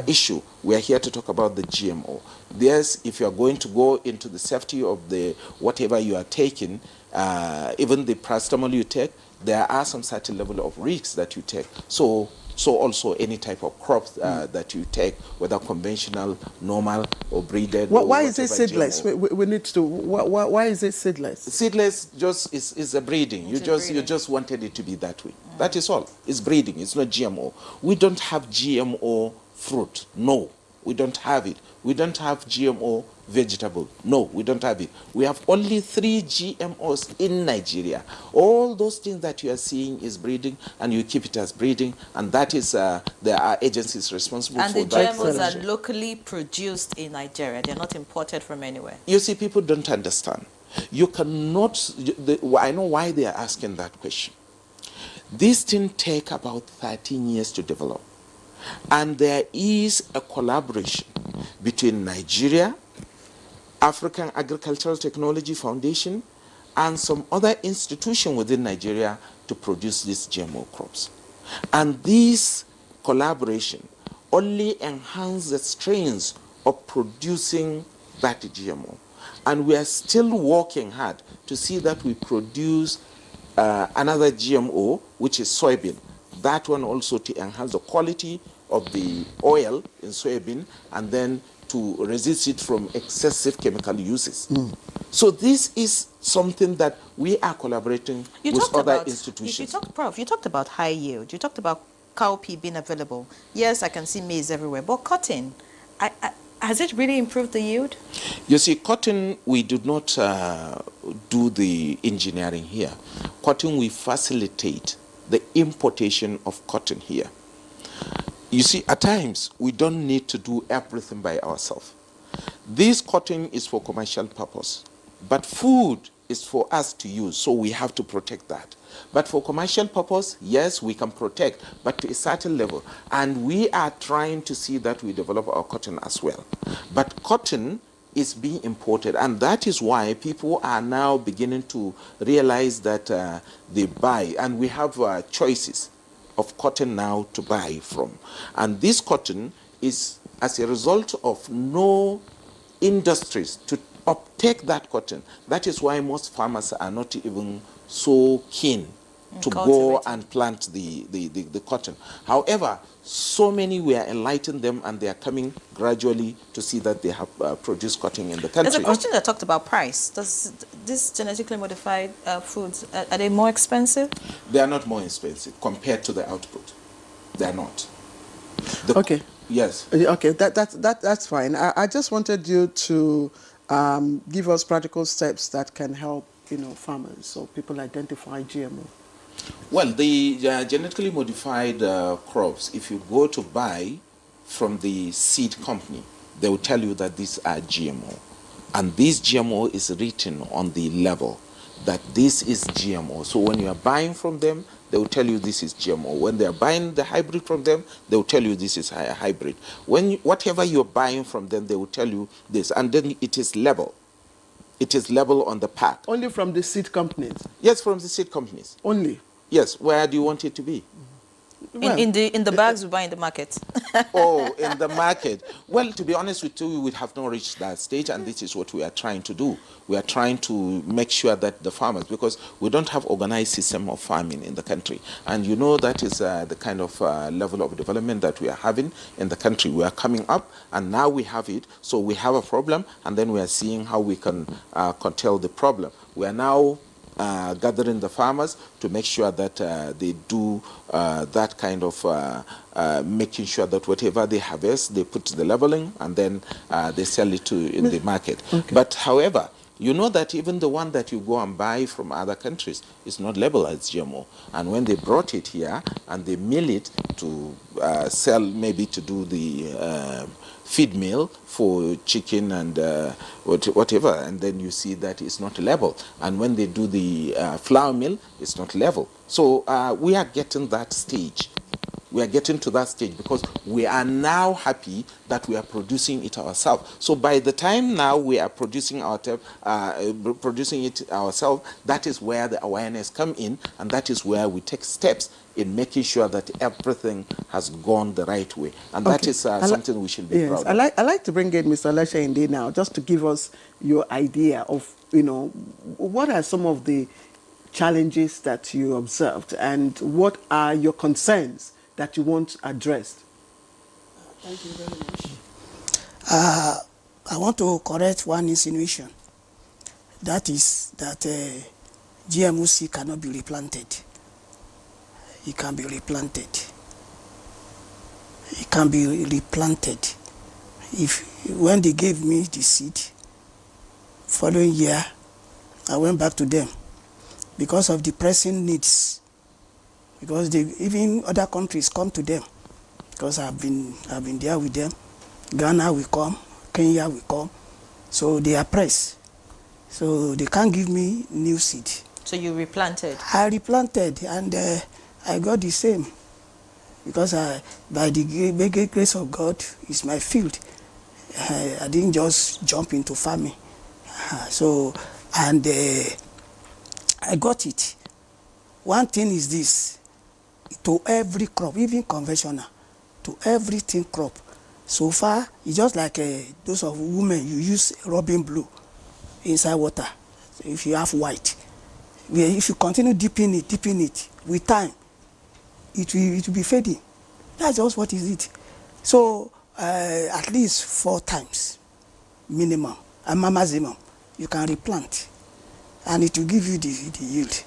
issue. We are here to talk about the GMO. Yes, if you are going to go into the safety of the whatever you are taking, even the paracetamol you take, there are some certain level of risks that you take. So also any type of crops that you take, whether conventional, normal, or breeded. Why is it seedless? We need to. Why is it seedless? Seedless just is a breeding. You just wanted it to be that way. That is all. It's breeding. It's not GMO. We don't have GMO fruit. No, we don't have it. We don't have GMO vegetable. No, we don't have it. We have only 3 GMOs in Nigeria. All those things that you are seeing is breeding, and you keep it as breeding, and that is there are agencies responsible for that. And the GMOs are locally produced in Nigeria. They're not imported from anywhere. You see, people don't understand. You cannot. I know why they are asking that question. These things take about 13 years to develop, and there is a collaboration between Nigeria, African Agricultural Technology Foundation, and some other institution within Nigeria to produce these GMO crops. And this collaboration only enhances the strains of producing that GMO. And we are still working hard to see that we produce another GMO, which is soybean. That one also to enhance the quality of the oil in soybean, and then to resist it from excessive chemical uses. So this is something that we are collaborating with other institutions. You talked about high yield. You talked about cowpea being available. Yes, I can see maize everywhere, but cotton, has it really improved the yield? You see, cotton, we do not do the engineering here. Cotton, we facilitate the importation of cotton here. You see, at times, we don't need to do everything by ourselves. This cotton is for commercial purpose, but food is for us to use, so we have to protect that. But for commercial purpose, yes, we can protect, but to a certain level. And we are trying to see that we develop our cotton as well. But cotton is being imported, and that is why people are now beginning to realize that they buy, and we have choices of cotton now to buy from. And this cotton is as a result of no industries to uptake that cotton. That is why most farmers are not even so keen to go and plant the cotton. However, so many, we are enlightening them, and they are coming gradually to see that they have produced cotton in the country. There's a question that talked about price. Does this genetically modified foods, are they more expensive? They are not more expensive compared to the output. They are not. Okay. Yes. Okay, that's fine. I just wanted you to give us practical steps that can help, farmers, so people identify GMO. Well, the genetically modified crops, if you go to buy from the seed company, they will tell you that these are GMO. And this GMO is written on the label that this is GMO. So when you are buying from them, they will tell you this is GMO. When they are buying the hybrid from them, they will tell you this is a hybrid. Whatever you're buying from them, they will tell you this. And then it is labeled. It is labeled on the pack. Only from the seed companies? Yes, from the seed companies. Only? Yes. Where do you want it to be? Well, in the bags we buy in the market. Oh, in the market. Well, to be honest with you, we would have not reached that stage, and this is what we are trying to do. We are trying to make sure that the farmers, because we don't have organized system of farming in the country, and that is the kind of level of development that we are having in the country. We are coming up, and now we have it, so we have a problem, and then we are seeing how we can curtail the problem. We are now gathering the farmers to make sure that they do that kind of making sure that whatever they harvest, they put the labeling, and then they sell it in the market. Okay. But however, you know that even the one that you go and buy from other countries is not labeled as GMO. And when they brought it here and they mill it to sell, maybe to do the feed mill for chicken and whatever, and then you see that it's not labeled. And when they do the flour mill, it's not labeled. So we are getting that stage. We are getting to that stage because we are now happy that we are producing it ourselves. So by the time now we are producing it ourselves, that is where the awareness come in, and that is where we take steps in making sure that everything has gone the right way. And that is something we should be proud of. I like to bring in Mr. Olaseyinde now, just to give us your idea of, what are some of the challenges that you observed, and what are your concerns that you want addressed? Thank you very much. I want to correct one insinuation. That is that GMO seed cannot be replanted. It can be replanted. It can be replanted. When they gave me the seed, following year, I went back to them because of the pressing needs. Because even other countries come to them, because I've been there with them. Ghana will come, Kenya will come, so they are pressed. So they can't give me new seed. So you replanted? I replanted, and I got the same, because by the grace of God, it's my field. I didn't just jump into farming. And I got it. One thing is this. To every crop, even conventional, to everything crop. So far, it's just like those of women, you use rubbing blue inside water. So if you have white, if you continue dipping it, with time, it will be fading. That's just what is it. So at least 4 times minimum and maximum, you can replant, and it will give you the yield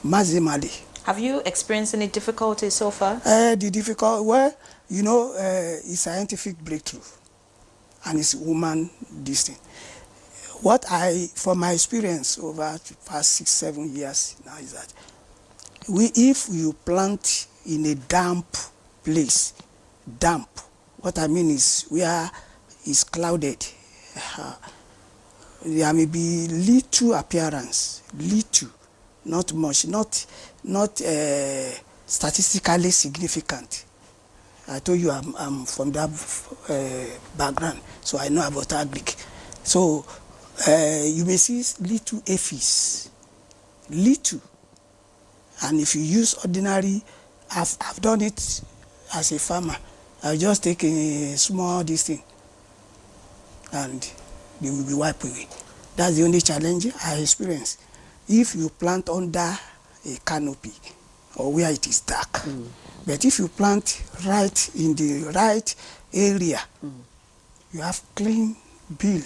maximally. Have you experienced any difficulties so far? It's scientific breakthrough, and it's woman this thing. From my experience over the past 6-7 years now, is that if you plant in a damp place, what I mean is where it's clouded, there may be little appearance, little, not much, not statistically significant. I told you I'm from that background, so I know about agric. So you may see little aphids, little. And if you use ordinary, I've done it as a farmer. I just take a small this thing and they will be wiped away. That's the only challenge I experience. If you plant under a canopy or where it is dark, but if you plant right in the right area, you have clean bill.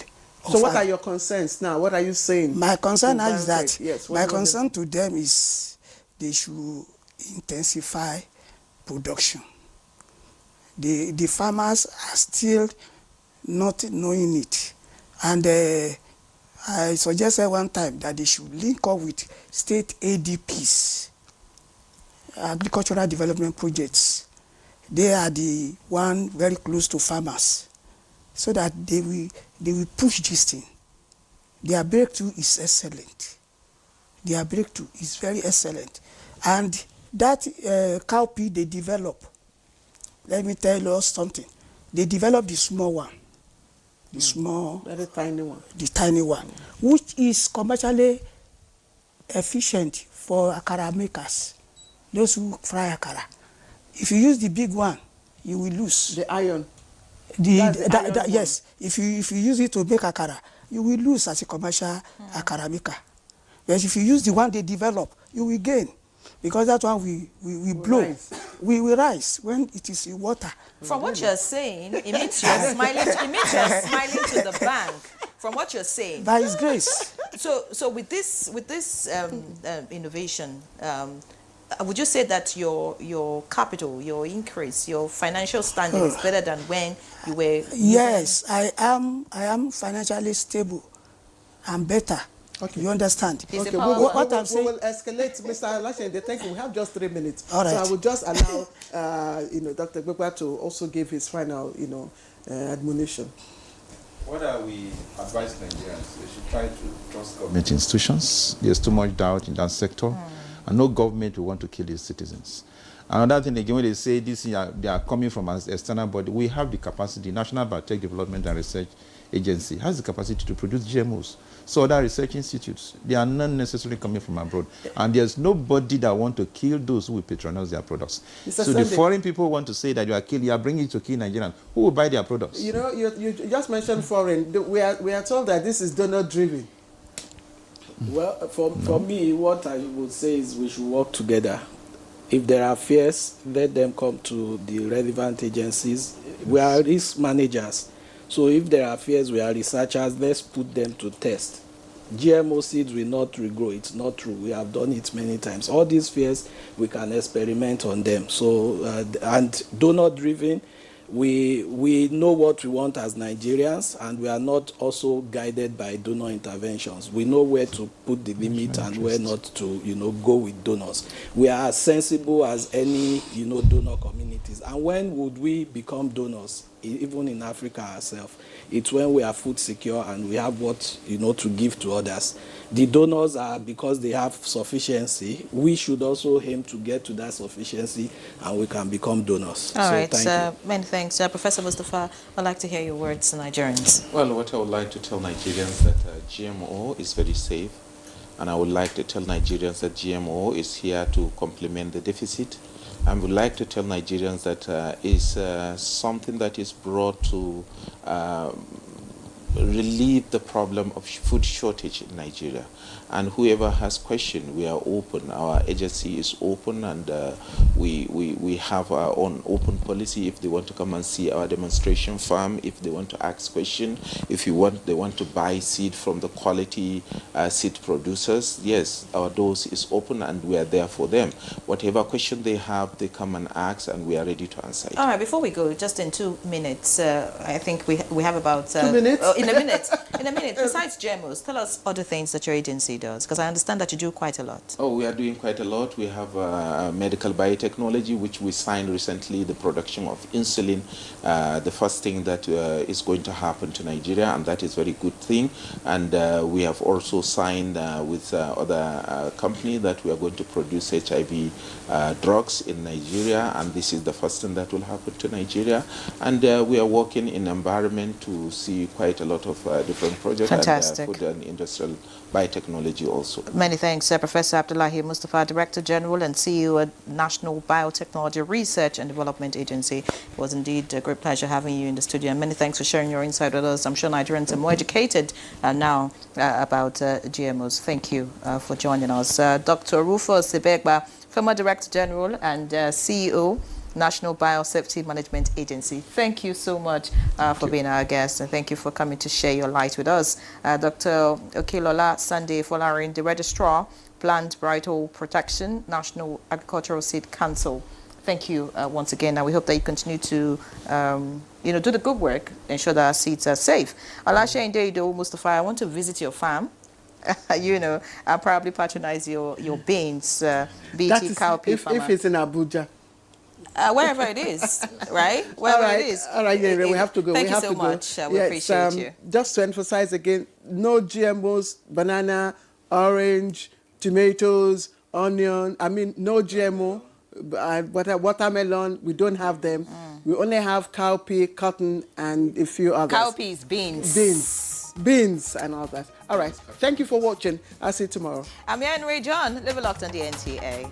So what are your concerns now? What are you saying? My concern now is that, yes, my concern to them is they should intensify production. The farmers are still not knowing it. And I suggested one time that they should link up with state ADPs, agricultural development projects. They are the one very close to farmers, so that they will push this thing. Their breakthrough is excellent. Their breakthrough is very excellent. And that cowpea they develop, let me tell you something. They develop the small one, the small, very tiny one, the tiny one, which is commercially efficient for akara makers, those who fry akara. If you use the big one, you will lose the iron. Yes, if you use it to make akara, you will lose as a commercial akara maker. But if you use the one they develop, you will gain, because that one we blow, we will rise when it is in water. From what you're saying, it means you're smiling. It means you're smiling to the bank. From what you're saying. By His grace. So with this innovation, would you say that your capital, your increase, your financial standing is better than when you were? Yes, I am financially stable. I'm better. Okay. You understand? Okay, what I'm saying, we will escalate, Mr. Olasende. Thank you. We have just 3 minutes. All right. So I will just allow, Dr. Gbegba to also give his final, admonition. What are we advise Nigerians? They should try to trust government institutions. There's too much doubt in that sector, and no government will want to kill its citizens. Another thing again, when they say this, they are coming from an external body, we have the capacity. National Biotech Development and Research Agency has the capacity to produce GMOs. So other research institutes, they are not necessarily coming from abroad. And there's nobody that want to kill those who will patronize their products. So the foreign people want to say that you are bringing it to kill Nigerians. Who will buy their products? You know, you just mentioned foreign. We are told that this is donor-driven. Well, for me, what I would say is we should work together. If there are fears, let them come to the relevant agencies. We are risk managers. So if there are fears, we are researchers, let's put them to test. GMO seeds will not regrow. It's not true. We have done it many times. All these fears, we can experiment on them. So, and donor-driven, we know what we want as Nigerians, and we are not also guided by donor interventions. We know where to put the limit and where not to, go with donors. We are as sensible as any, donor communities. And when would we become donors? Even in Africa ourselves, it's when we are food secure and we have what to give to others. The donors are because they have sufficiency. We should also aim to get to that sufficiency, and we can become donors. All right, thank you. Many thanks, Professor Mustafa. I'd like to hear your words, Nigerians. Well, what I would like to tell Nigerians that GMO is very safe, and I would like to tell Nigerians that GMO is here to complement the deficit. I would like to tell Nigerians that is something that is brought to relieve the problem of food shortage in Nigeria. And whoever has questions, we are open. Our agency is open, and we have our own open policy. If they want to come and see our demonstration farm, if they want to ask questions, if they want to buy seed from the quality seed producers, yes, our doors is open and we are there for them. Whatever question they have, they come and ask, and we are ready to answer it. All right, before we go, just in 2 minutes, I think we have about 2 minutes. In a minute. Besides GMOs, tell us other things that your agency does, because I understand that you do quite a lot. Oh, we are doing quite a lot. We have medical biotechnology, which we signed recently, the production of insulin, the first thing that is going to happen to Nigeria, and that is a very good thing. And we have also signed with other companies that we are going to produce HIV drugs in Nigeria, and this is the first thing that will happen to Nigeria. And we are working in environment to see quite a lot of different projects. Fantastic. And food and industrial biotechnology also. Many thanks, Professor Abdullahi Mustafa, Director General and CEO at National Biotechnology Research and Development Agency. It was indeed a great pleasure having you in the studio, and many thanks for sharing your insight with us. I'm sure Nigerians are more educated now about GMOs. Thank you for joining us. Dr. Rufus Sibegba, former Director General and CEO, National Biosafety Management Agency. Thank you so much for being our guest, and thank you for coming to share your light with us. Dr. Okelola Sunday Folarin, the Registrar, Plant Varietal Protection, National Agricultural Seed Council. Thank you once again, and we hope that you continue to do the good work, ensure that our seeds are safe. Olashe Ndeido Mustafa, I want to visit your farm. I'll probably patronize your beans, BT cowpea farmer. If it's in Abuja. Wherever it is, right? Wherever it is. All right, yeah, we have to go. Thank we you have so to much. Go. We appreciate you. Just to emphasize again, no GMOs, banana, orange, tomatoes, onion. No GMO. Watermelon, we don't have them. We only have cowpea, cotton, and a few others. Cowpeas, Beans, and all that. All right. Thank you for watching. I'll see you tomorrow. I'm Ray John. Live locked on the NTA.